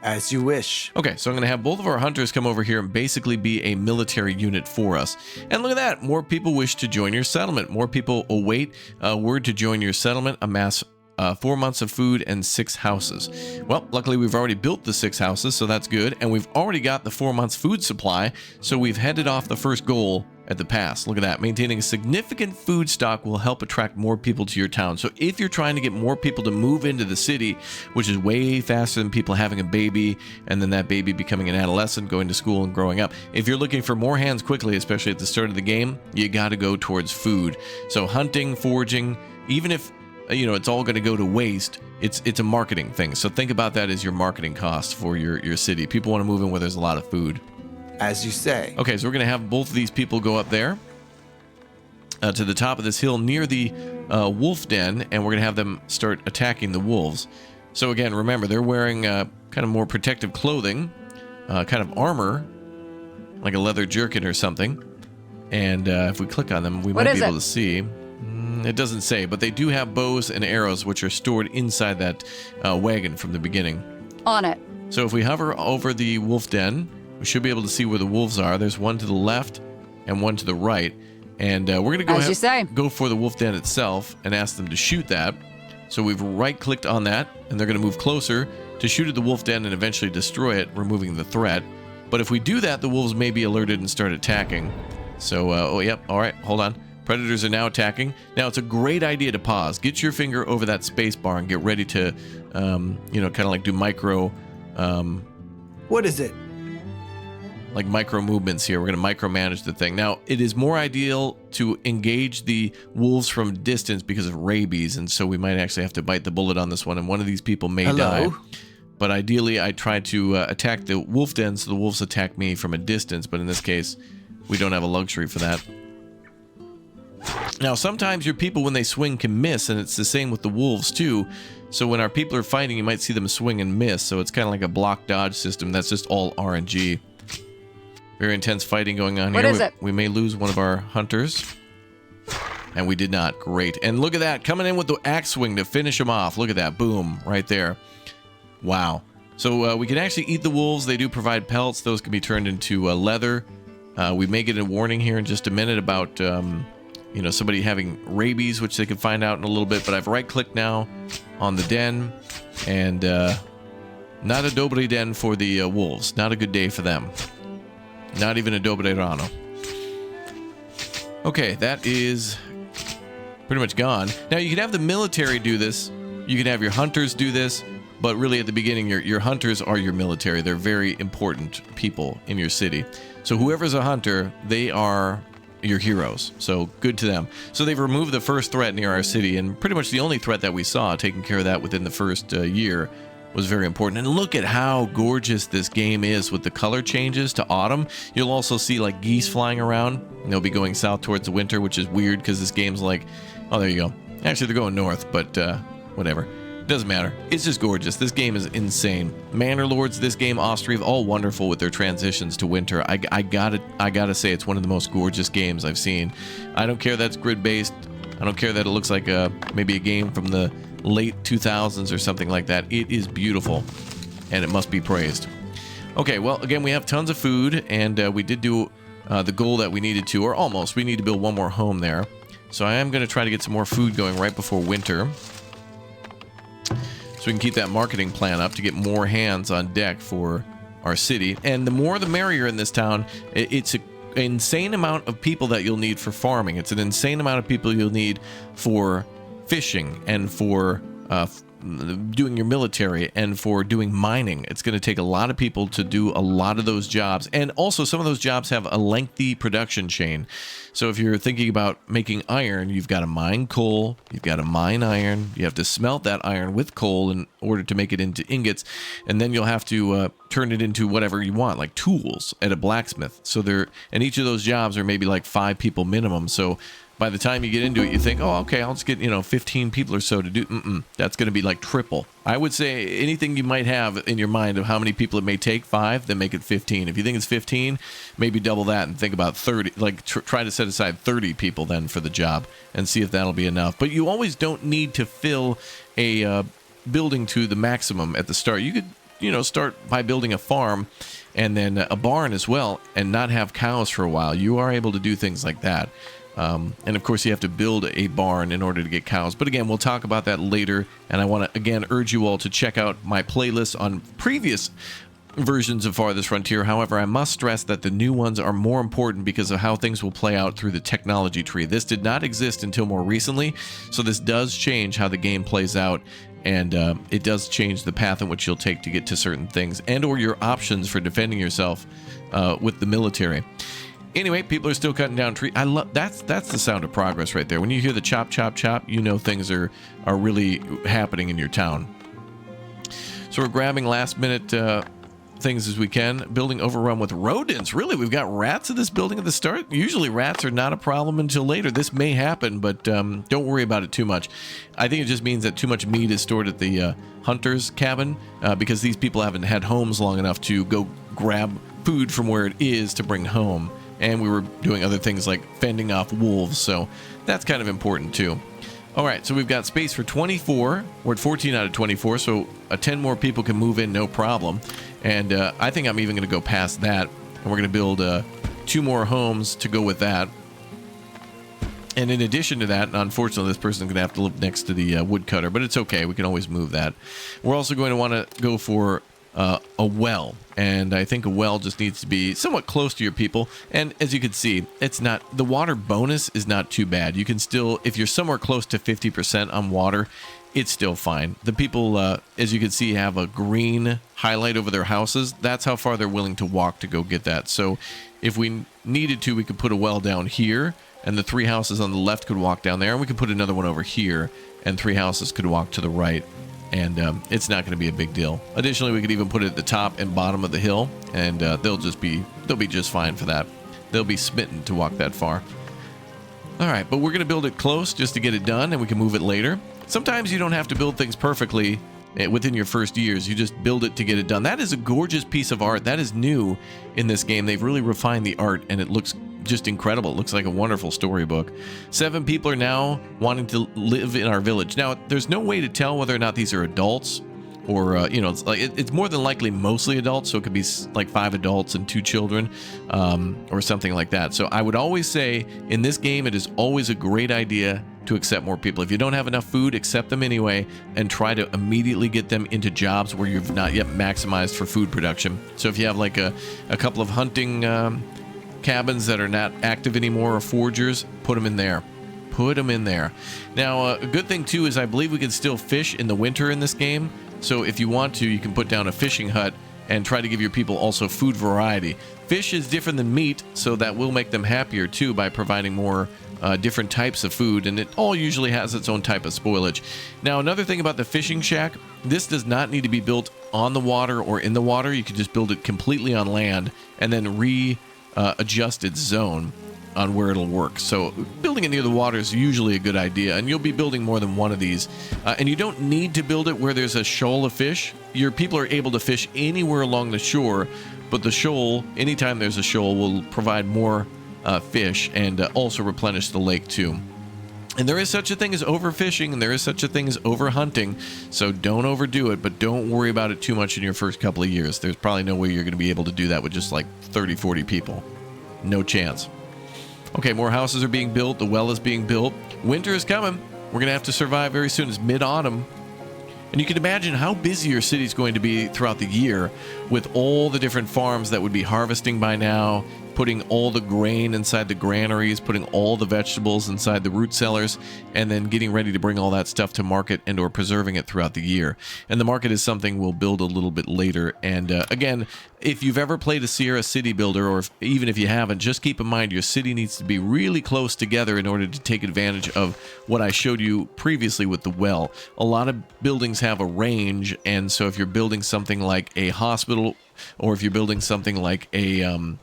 As you wish. Okay, so I'm going to have both of our hunters come over here and basically be a military unit for us. And look at that. More people wish to join your settlement. More people await word to join your settlement. Amass 4 months of food and 6 houses. Well, luckily we've already built the 6 houses, so that's good. And we've already got the 4 months food supply, so we've headed off the first goal at the pass. Look at that. Maintaining a significant food stock will help attract more people to your town. So if you're trying to get more people to move into the city, which is way faster than people having a baby and then that baby becoming an adolescent, going to school and growing up, if you're looking for more hands quickly, especially at the start of the game, you got to go towards food. So hunting, foraging, even if you know, it's all going to go to waste. It's a marketing thing. So think about that as your marketing cost for your city. People want to move in where there's a lot of food. As you say. Okay, so we're going to have both of these people go up there to the top of this hill near the wolf den, and we're going to have them start attacking the wolves. So again, remember, they're wearing kind of more protective clothing, kind of armor, like a leather jerkin or something. And if we click on them, we might be able to see. It doesn't say, but they do have bows and arrows, which are stored inside that wagon from the beginning. On it. So if we hover over the wolf den, we should be able to see where the wolves are. There's one to the left and one to the right. And we're going to go for the wolf den itself and ask them to shoot that. So we've right-clicked on that, and they're going to move closer to shoot at the wolf den and eventually destroy it, removing the threat. But if we do that, the wolves may be alerted and start attacking. So, oh, yep, all right, hold on. Predators are now attacking. Now, it's a great idea to pause. Get your finger over that space bar and get ready to, you know, kind of like do micro... What is it? Like micro movements here. We're going to micromanage the thing. Now, it is more ideal to engage the wolves from distance because of rabies, and so we might actually have to bite the bullet on this one, and one of these people may die. But ideally, I try to attack the wolf den so the wolves attack me from a distance, but in this case, we don't have a luxury for that. Now, sometimes your people, when they swing, can miss, and it's the same with the wolves, too. So when our people are fighting, you might see them swing and miss, so it's kind of like a block dodge system. That's just all RNG. Very intense fighting going on here. What is it? We may lose one of our hunters. And we did not. Great. And look at that. Coming in with the axe swing to finish them off. Look at that. Boom. Right there. Wow. So we can actually eat the wolves. They do provide pelts. Those can be turned into leather. We may get a warning here in just a minute about, you know, somebody having rabies, which they can find out in a little bit. But I've right-clicked now on the den. And not a dobre den for the wolves. Not a good day for them. Not even a dobre rano. Okay, that is pretty much gone. Now, you can have the military do this. You can have your hunters do this. But really, at the beginning, your hunters are your military. They're very important people in your city. So whoever's a hunter, they are your heroes. So good to them. So they've removed the first threat near our city. And pretty much the only threat that we saw, taking care of that within the first year, was very important. And look at how gorgeous this game is with the color changes to autumn. You'll also see like geese flying around. And they'll be going south towards the winter, which is weird because this game's like, oh, there you go. Actually, they're going north, but whatever. Doesn't matter. It's just gorgeous. This game is insane. Manor Lords, this game, Austrive, all wonderful with their transitions to winter. I gotta say, it's one of the most gorgeous games I've seen. I don't care that's grid-based. I don't care that it looks like maybe a game from the late 2000s or something like that. It is beautiful, and it must be praised. Okay, well, again, we have tons of food, and we did do the goal that we needed to, or almost. We need to build one more home there. So I am going to try to get some more food going right before winter, so we can keep that marketing plan up to get more hands on deck for our city. And the more the merrier in this town. It's an insane amount of people that you'll need for farming. It's an insane amount of people you'll need for fishing and for doing your military and for doing mining. It's going to take a lot of people to do a lot of those jobs. And also some of those jobs have a lengthy production chain. So if you're thinking about making iron, you've got to mine coal, you've got to mine iron, you have to smelt that iron with coal in order to make it into ingots, and then you'll have to turn it into whatever you want, like tools at a blacksmith. So and each of those jobs are maybe like 5 people minimum. So by the time you get into it, you think, oh, okay, I'll just get, 15 people or so to do. That's going to be like triple. I would say anything you might have in your mind of how many people it may take, 5, then make it 15. If you think it's 15, maybe double that and think about 30. Like try to set aside 30 people then for the job and see if that'll be enough. But you always don't need to fill a building to the maximum at the start. You could, start by building a farm and then a barn as well and not have cows for a while. You are able to do things like that. And of course you have to build a barn in order to get cows. But again, we'll talk about that later. And I want to, again, urge you all to check out my playlist on previous versions of Farthest Frontier. However, I must stress that the new ones are more important because of how things will play out through the technology tree. This did not exist until more recently. So this does change how the game plays out. And it does change the path in which you'll take to get to certain things and or your options for defending yourself with the military. Anyway, people are still cutting down trees. I love that's the sound of progress right there. When you hear the chop, chop, chop, you know things are really happening in your town. So we're grabbing last minute things as we can. Building overrun with rodents. Really, we've got rats in this building at the start. Usually rats are not a problem until later. This may happen, but don't worry about it too much. I think it just means that too much meat is stored at the hunter's cabin because these people haven't had homes long enough to go grab food from where it is to bring home. And we were doing other things like fending off wolves, so that's kind of important too. All right, so we've got space for 24. We're at 14 out of 24, so 10 more people can move in, no problem. And I think I'm even going to go past that, and we're going to build 2 more homes to go with that. And in addition to that, unfortunately, this person's going to have to live next to the woodcutter, but it's okay. We can always move that. We're also going to want to go for a well, and I think a well just needs to be somewhat close to your people. And as you can see, it's not, the water bonus is not too bad. You can still, if you're somewhere close to 50% on water, it's still fine. The people, as you can see, have a green highlight over their houses. That's how far they're willing to walk to go get that. So if we needed to, we could put a well down here, and the 3 houses on the left could walk down there, and we could put another one over here, and 3 houses could walk to the right. And it's not going to be a big deal. Additionally, we could even put it at the top and bottom of the hill, and they'll be just fine for that. They'll be smitten to walk that far. All right, but we're going to build it close just to get it done, and we can move it later. Sometimes you don't have to build things perfectly within your first years. You just build it to get it done. That is a gorgeous piece of art. That is new in this game. They've really refined the art, and it looks just incredible. It looks like a wonderful storybook. 7 people are now wanting to live in our village. Now, there's no way to tell whether or not these are adults or, it's more than likely mostly adults. So it could be like 5 adults and 2 children or something like that. So I would always say in this game, it is always a great idea to accept more people. If you don't have enough food, accept them anyway and try to immediately get them into jobs where you've not yet maximized for food production. So if you have like a couple of hunting cabins that are not active anymore or forgers, put them in there. Put them in there. Now, a good thing too is I believe we can still fish in the winter in this game. So if you want to, you can put down a fishing hut and try to give your people also food variety. Fish is different than meat, so that will make them happier too by providing more different types of food, and it all usually has its own type of spoilage. Now, another thing about the fishing shack, this does not need to be built on the water or in the water. You can just build it completely on land and then adjust its zone on where it'll work. So building it near the water is usually a good idea, and you'll be building more than one of these. And you don't need to build it where there's a shoal of fish. Your people are able to fish anywhere along the shore, but the shoal, anytime there's a shoal, will provide more fish and also replenish the lake too. And there is such a thing as overfishing, and there is such a thing as overhunting, so don't overdo it, but don't worry about it too much in your first couple of years. There's probably no way you're going to be able to do that with just like 30, 40 people. No chance. Okay, more houses are being built. The well is being built. Winter is coming. We're going to have to survive very soon. It's mid-autumn. And you can imagine how busy your city's going to be throughout the year with all the different farms that would be harvesting by now, putting all the grain inside the granaries, putting all the vegetables inside the root cellars, and then getting ready to bring all that stuff to market and or preserving it throughout the year. And the market is something we'll build a little bit later. And again, if you've ever played a Sierra City Builder, or even if you haven't, just keep in mind your city needs to be really close together in order to take advantage of what I showed you previously with the well. A lot of buildings have a range, and so if you're building something like a hospital, or if you're building something like a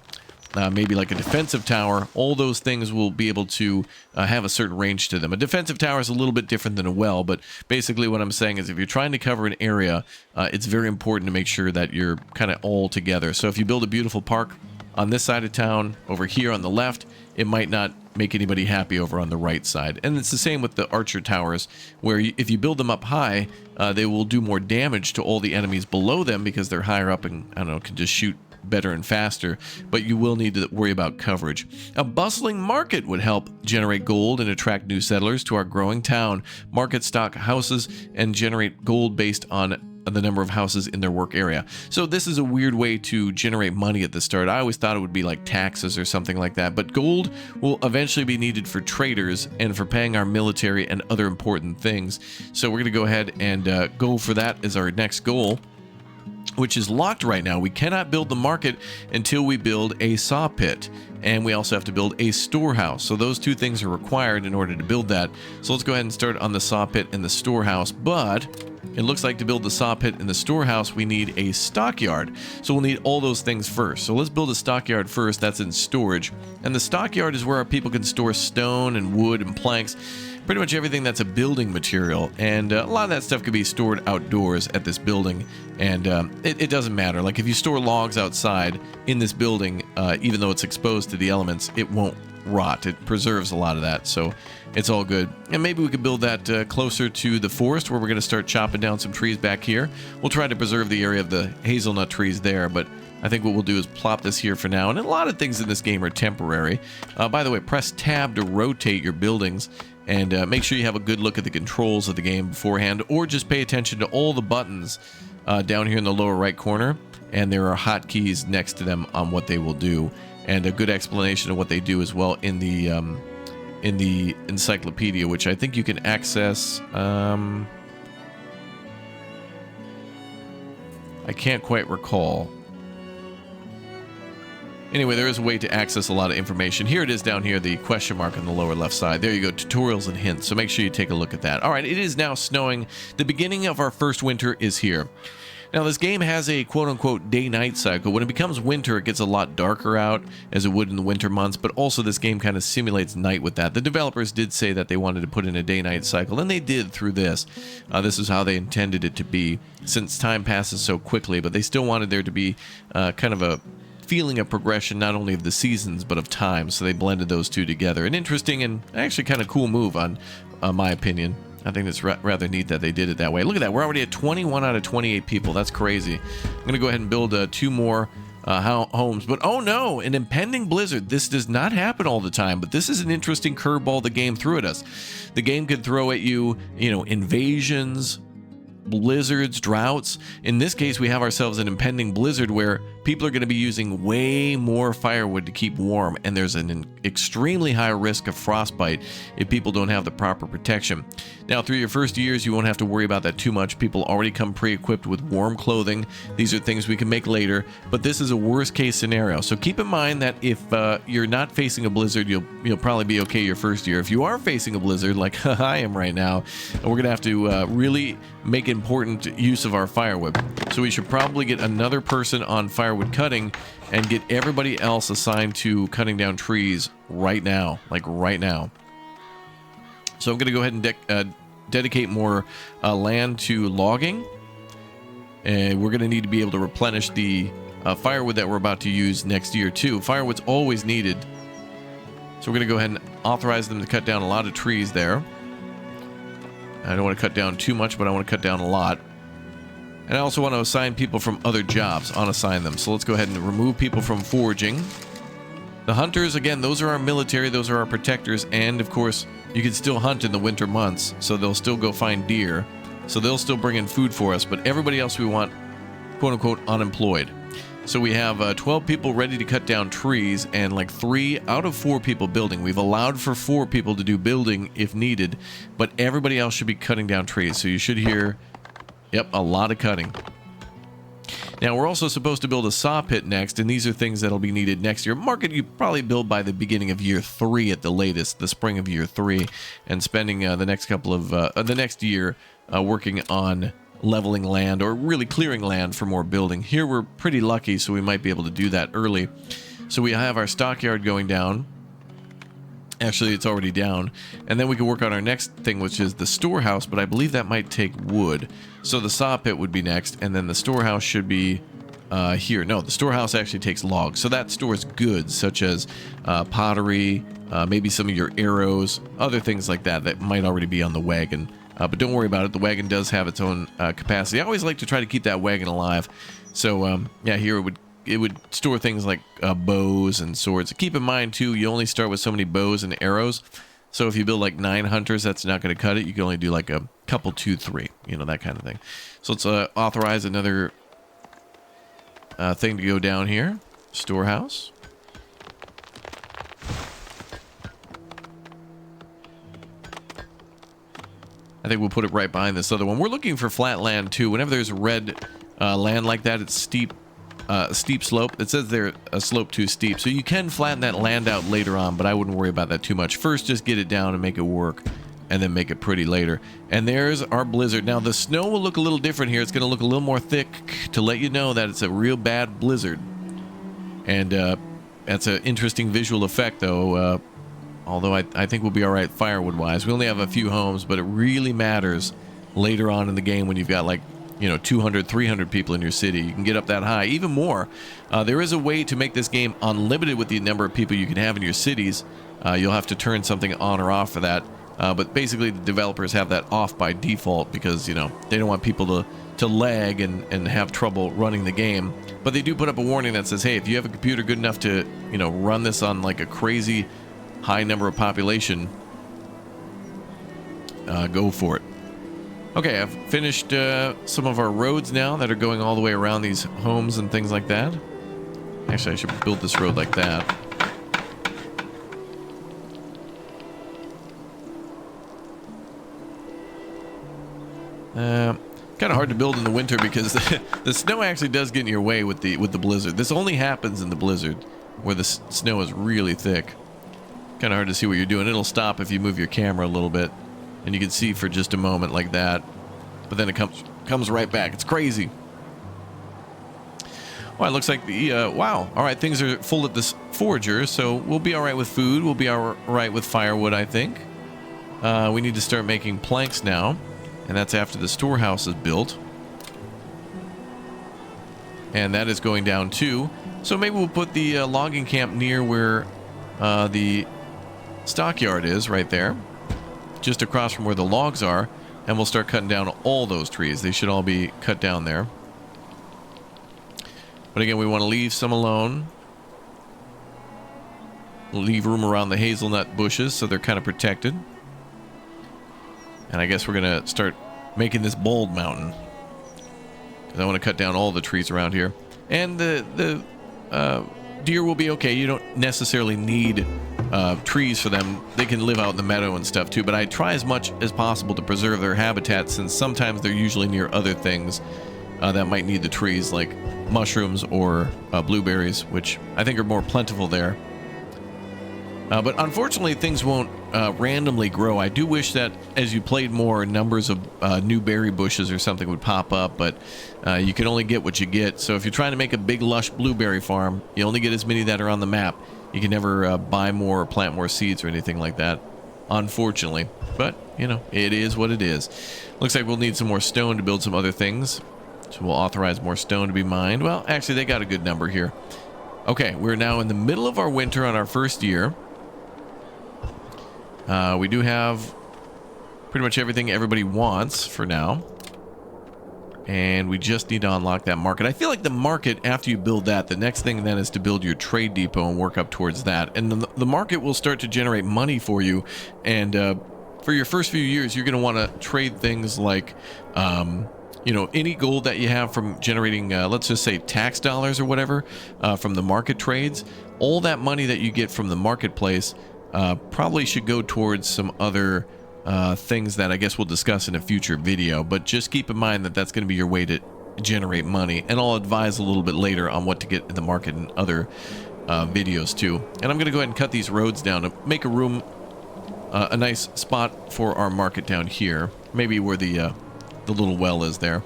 maybe like a defensive tower, all those things will be able to have a certain range to them. A defensive tower is a little bit different than a well, but basically what I'm saying is if you're trying to cover an area, it's very important to make sure that you're kind of all together. So if you build a beautiful park on this side of town, over here on the left, it might not make anybody happy over on the right side. And it's the same with the archer towers, where if you build them up high, they will do more damage to all the enemies below them because they're higher up and, I don't know, can just shoot better and faster, but you will need to worry about coverage. A bustling market would help generate gold and attract new settlers to our growing town. Market stock houses and generate gold based on the number of houses in their work area. So this is a weird way to generate money at the start. I always thought it would be like taxes or something like that, but gold will eventually be needed for traders and for paying our military and other important things. So we're going to go ahead and go for that as our next goal. which is locked right now. We cannot build the market until we build a saw pit, and we also have to build a storehouse. So those two things are required in order to build that. So let's go ahead and start on the saw pit and the storehouse. But it looks like to build the saw pit and the storehouse, we need a stockyard. So we'll need all those things first. So let's build a stockyard first. That's in storage. And the stockyard is where our people can store stone and wood and planks, pretty much everything that's a building material. And a lot of that stuff could be stored outdoors at this building. And it doesn't matter. Like if you store logs outside in this building, even though it's exposed to the elements, it won't rot. It preserves a lot of that. So it's all good. And maybe we could build that closer to the forest, where we're going to start chopping down some trees back here. We'll try to preserve the area of the hazelnut trees there, but I think what we'll do is plop this here for now. And a lot of things in this game are temporary. By the way, press tab to rotate your buildings, and make sure you have a good look at the controls of the game beforehand, or just pay attention to all the buttons down here in the lower right corner, and there are hotkeys next to them on what they will do, and a good explanation of what they do as well in the encyclopedia, which I think you can access. I can't quite recall. Anyway, there is a way to access a lot of information. Here it is down here, the question mark on the lower left side. There you go, tutorials and hints. So make sure you take a look at that. All right, it is now snowing. The beginning of our first winter is here. Now, this game has a quote-unquote day-night cycle. When it becomes winter, it gets a lot darker out, as it would in the winter months, but also this game kind of simulates night with that. The developers did say that they wanted to put in a day-night cycle, and they did through this. This is how they intended it to be, since time passes so quickly, but they still wanted there to be kind of a feeling of progression, not only of the seasons, but of time, so they blended those two together. An interesting and actually kind of cool move, on my opinion. I think it's rather neat that they did it that way. Look at that. We're already at 21 out of 28 people. That's crazy. I'm going to go ahead and build 2 more homes. But oh no, an impending blizzard. This does not happen all the time, but this is an interesting curveball the game threw at us. The game could throw at you, invasions, blizzards, droughts. In this case, we have ourselves an impending blizzard where people are going to be using way more firewood to keep warm, and there's an extremely high risk of frostbite if people don't have the proper protection. Now, through your first years, you won't have to worry about that too much. People already come pre-equipped with warm clothing. These are things we can make later, but this is a worst-case scenario. So keep in mind that if you're not facing a blizzard, you'll probably be okay your first year. If you are facing a blizzard, like I am right now, we're going to have to really make important use of our firewood. So we should probably get another person on firewood cutting and get everybody else assigned to cutting down trees right now, like right now. So I'm going to go ahead and dedicate more land to logging, and we're going to need to be able to replenish the firewood that we're about to use next year too. Firewood's always needed, so we're going to go ahead and authorize them to cut down a lot of trees there. I don't want to cut down too much, but I want to cut down a lot. And I also want to assign people from other jobs, unassign them. So let's go ahead and remove people from foraging. The hunters, again, those are our military, those are our protectors, and of course, you can still hunt in the winter months, so they'll still go find deer. So they'll still bring in food for us, but everybody else we want, quote-unquote, unemployed. So we have 12 people ready to cut down trees, and like 3 out of 4 people building. We've allowed for 4 people to do building if needed, but everybody else should be cutting down trees. So you should hear... Yep, a lot of cutting. Now, we're also supposed to build a saw pit next, and these are things that'll be needed next year. Market you probably build by the beginning of year 3 at the latest, the spring of year 3, and spending the next couple of the next year working on leveling land or really clearing land for more building. Here we're pretty lucky, so we might be able to do that early. So we have our stockyard going down. Actually, it's already down. And then we can work on our next thing, which is the storehouse, but I believe that might take wood. So the saw pit would be next, and then the storehouse should be here. No, the storehouse actually takes logs. So that stores goods, such as pottery, maybe some of your arrows, other things like that that might already be on the wagon. But don't worry about it. The wagon does have its own capacity. I always like to try to keep that wagon alive. So, yeah, here it would store things like bows and swords. Keep in mind, too, you only start with so many bows and arrows. So if you build like 9 hunters, that's not going to cut it. You can only do like a couple, 2, 3, that kind of thing. So let's authorize another thing to go down here. Storehouse. I think we'll put it right behind this other one. We're looking for flat land, too. Whenever there's red land like that. It's steep slope. It says they're a slope too steep, so you can flatten that land out later on, but I wouldn't worry about that too much. First, just get it down and make it work, and then make it pretty later. And there's our blizzard. Now the snow will look a little different here. It's going to look a little more thick to let you know that it's a real bad blizzard. And that's an interesting visual effect, though. Although I think we'll be all right firewood wise. We only have a few homes, but it really matters later on in the game when you've got, like, you know, 200, 300 people in your city. You can get up that high, even more. There is a way to make this game unlimited with the number of people you can have in your cities. You'll have to turn something on or off for that. But basically, the developers have that off by default because, you know, they don't want people to lag and have trouble running the game. But they do put up a warning that says, hey, if you have a computer good enough to, you know, run this on like a crazy high number of population, go for it. Okay, I've finished some of our roads now that are going all the way around these homes and things like that. Actually, I should build this road like that. Kind of hard to build in the winter because the snow actually does get in your way with the blizzard. This only happens in the blizzard where the snow is really thick. Kind of hard to see what you're doing. It'll stop if you move your camera a little bit, and you can see for just a moment like that. But then it comes right back. It's crazy. Well, it looks like the wow. All right, things are full at this forager, so we'll be all right with food. We'll be all right with firewood, I think. We need to start making planks now. And that's after the storehouse is built. And that is going down too. So maybe we'll put the logging camp near where the stockyard is, right there. Just across from where the logs are. And we'll start cutting down all those trees. They should all be cut down there. But again, we want to leave some alone. Leave room around the hazelnut bushes so they're kind of protected. And I guess we're going to start making this bold mountain. Because I want to cut down all the trees around here. And the deer will be okay. You don't necessarily need trees for them. They can live out in the meadow and stuff too. But I try as much as possible to preserve their habitat, since sometimes they're usually near other things that might need the trees, like mushrooms or blueberries, which I think are more plentiful there. But unfortunately, things won't randomly grow. I do wish that as you played more, numbers of new berry bushes or something would pop up, but you can only get what you get. So if you're trying to make a big, lush blueberry farm, you only get as many that are on the map. You can never buy more or plant more seeds or anything like that, unfortunately. But, you know, it is what it is. Looks like we'll need some more stone to build some other things. So we'll authorize more stone to be mined. Well, actually, they got a good number here. Okay, we're now in the middle of our winter on our first year. We do have pretty much everything everybody wants for now. And we just need to unlock that market. I feel like the market, after you build that, the next thing then is to build your trade depot and work up towards that. And the market will start to generate money for you. And for your first few years, you're going to want to trade things like, you know, any gold that you have from generating, let's just say tax dollars or whatever, from the market trades. All that money that you get from the marketplace probably should go towards some other things that I guess we'll discuss in a future video, but just keep in mind that that's going to be your way to generate money, and I'll advise a little bit later on what to get in the market in other videos too. And I'm going to go ahead and cut these roads down to make a room, a nice spot for our market down here, maybe where the little well is there.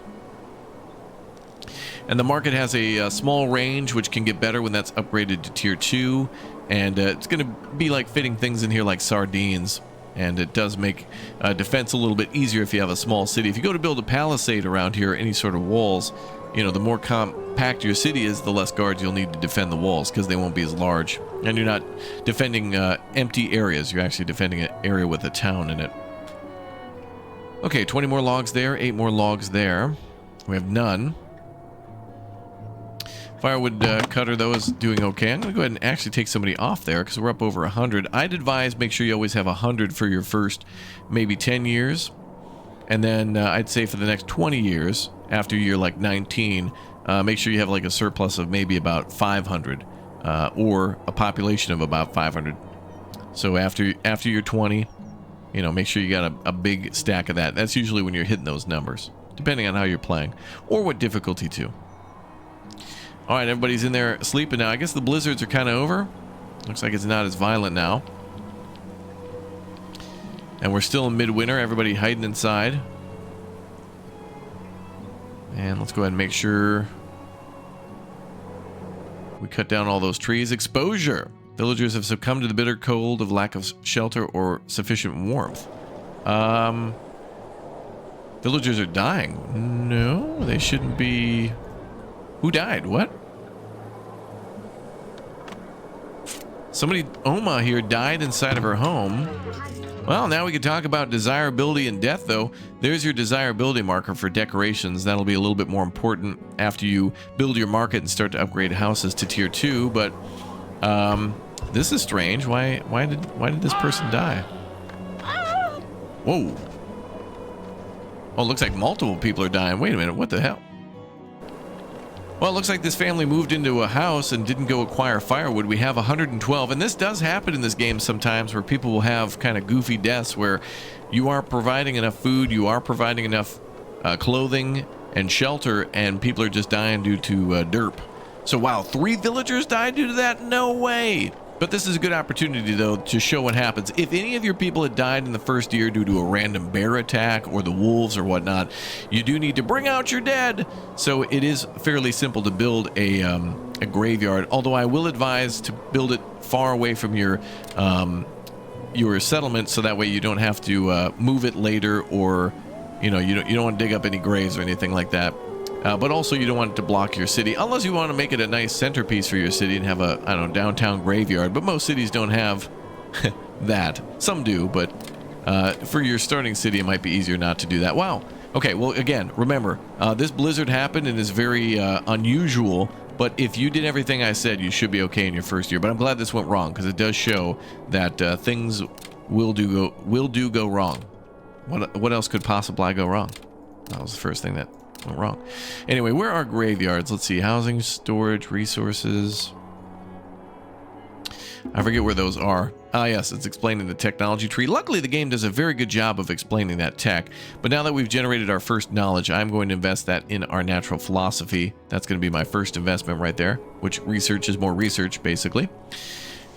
And the market has a small range, which can get better when that's upgraded to tier 2. And it's going to be like fitting things in here like sardines. And it does make defense a little bit easier if you have a small city. If you go to build a palisade around here, any sort of walls, you know, the more compact your city is, the less guards you'll need to defend the walls, because they won't be as large. And you're not defending empty areas. You're actually defending an area with a town in it. Okay, 20 more logs there, 8 more logs there. We have none. Firewood cutter, though, is doing okay. I'm going to go ahead and actually take somebody off there because we're up over 100. I'd advise make sure you always have 100 for your first maybe 10 years. And then I'd say for the next 20 years, after you're like 19, make sure you have like a surplus of maybe about 500 or a population of about 500. So after you're 20, you know, make sure you got a big stack of that. That's usually when you're hitting those numbers. depending on how you're playing, or what difficulty too. All right, everybody's in there sleeping now. I guess the blizzards are kind of over. Looks like it's not as violent now. And we're still in midwinter. Everybody hiding inside. And let's go ahead and make sure we cut down all those trees. Exposure. Villagers have succumbed to the bitter cold of lack of shelter or sufficient warmth. Villagers are dying. No, they shouldn't be. Who died? What? Somebody, Oma here, died inside of her home. Well, now we can talk about desirability and death, though. There's your desirability marker for decorations. That'll be a little bit more important after you build your market and start to upgrade houses to tier 2. But this is strange. Why did this person die? Whoa. Oh, it looks like multiple people are dying. Wait a minute. What the hell? Well, it looks like this family moved into a house and didn't go acquire firewood. We have 112, and this does happen in this game sometimes, where people will have kind of goofy deaths where you are providing enough food, you are providing enough clothing and shelter, and people are just dying due to derp. So wow, 3 villagers died due to that? No way! But this is a good opportunity, though, to show what happens. If any of your people had died in the first year due to a random bear attack or the wolves or whatnot, you do need to bring out your dead. So it is fairly simple to build a graveyard, although I will advise to build it far away from your settlement, so that way you don't have to move it later, or you don't want to dig up any graves or anything like that. But also you don't want it to block your city, unless you want to make it a nice centerpiece for your city and have a, I don't know, downtown graveyard. But most cities don't have that. Some do, but for your starting city, it might be easier not to do that. Wow. Okay, well, again, remember, this blizzard happened and is very unusual. But if you did everything I said, you should be okay in your first year. But I'm glad this went wrong, because it does show that things will do go wrong. What else could possibly go wrong? That was the first thing that went wrong. Anyway, where are graveyards? Let's see. Housing, storage, resources. I forget where those are. Ah, yes, it's explained in the technology tree. Luckily, the game does a very good job of explaining that tech. But now that we've generated our first knowledge, I'm going to invest that in our natural philosophy. That's going to be my first investment right there, which research is more research, basically.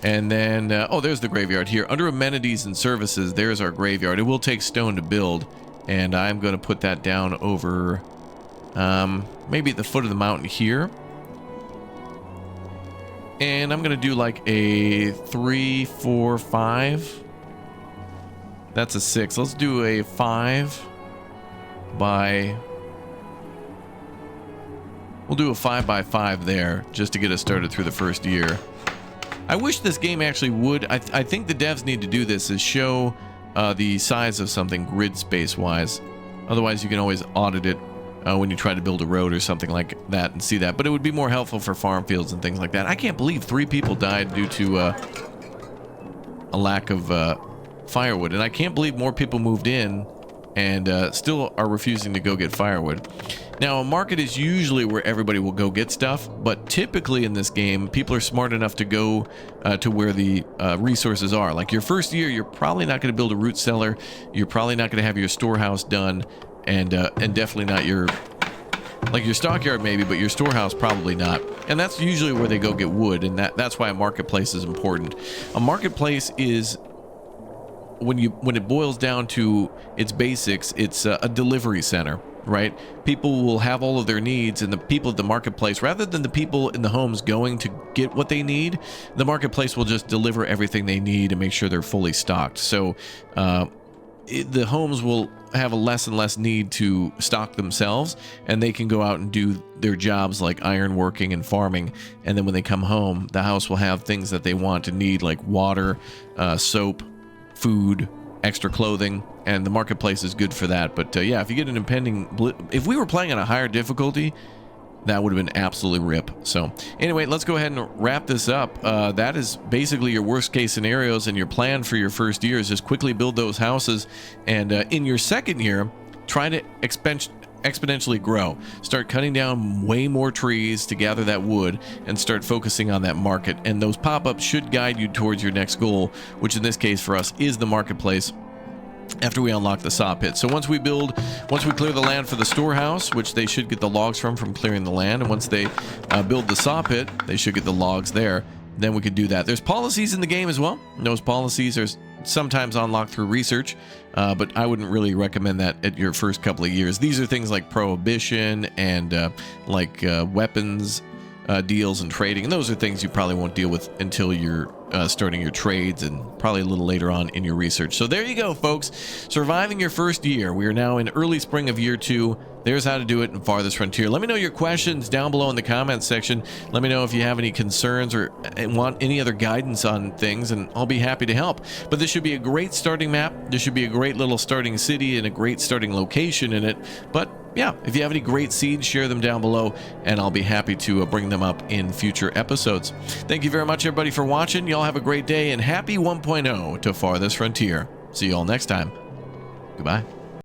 And then, oh, there's the graveyard here. Under amenities and services, there's our graveyard. It will take stone to build, and I'm going to put that down over... maybe at the foot of the mountain here. And I'm gonna do like a 3, 4, 5. That's a 6. Let's do a 5 by... We'll do a 5 by 5 there, just to get us started through the first year. I wish this game actually would... I think the devs need to do this, is show the size of something grid space wise. Otherwise you can always audit it when you try to build a road or something like that and see that. But it would be more helpful for farm fields and things like that. I can't believe 3 people died due to a lack of firewood. And I can't believe more people moved in and still are refusing to go get firewood. Now, a market is usually where everybody will go get stuff, but typically in this game, people are smart enough to go to where the resources are. Like your first year, you're probably not going to build a root cellar. You're probably not going to have your storehouse done. And definitely not your stockyard maybe, but your storehouse probably not. And that's usually where they go get wood, and that's why a marketplace is important. A marketplace is, when it boils down to its basics, it's a delivery center, right? People will have all of their needs, and the people at the marketplace, rather than the people in the homes going to get what they need, the marketplace will just deliver everything they need and make sure they're fully stocked. So the homes will have a less and less need to stock themselves, and they can go out and do their jobs like ironworking and farming, and then when they come home, the house will have things that they want and need, like water, soap, food, extra clothing, and the marketplace is good for that. But yeah, if you get an impending if we were playing on a higher difficulty, that would have been absolutely rip. So anyway, let's go ahead and wrap this up. That is basically your worst case scenarios, and your plan for your first year is just quickly build those houses, and in your second year, try to exponentially grow. Start cutting down way more trees to gather that wood, and start focusing on that market. And those pop-ups should guide you towards your next goal, which in this case for us is the marketplace. after we unlock the saw pit. So once we clear the land for the storehouse, which they should get the logs from clearing the land, and once they build the saw pit, they should get the logs there. Then we could do that. There's policies in the game as well. And those policies are sometimes unlocked through research, but I wouldn't really recommend that at your first couple of years. These are things like prohibition and weapons deals and trading, and those are things you probably won't deal with until you're starting your trades and probably a little later on in your research. So there you go, folks. Surviving your first year. We are now in early spring of year 2. There's how to do it in Farthest Frontier. Let me know your questions down below in the comments section. Let me know if you have any concerns or want any other guidance on things, and I'll be happy to help. But this should be a great starting map. This should be a great little starting city and a great starting location in it. But yeah, if you have any great seeds, share them down below, and I'll be happy to bring them up in future episodes. Thank you very much, everybody, for watching. Y'all have a great day, and happy 1.0 to Farthest Frontier. See you all next time. Goodbye.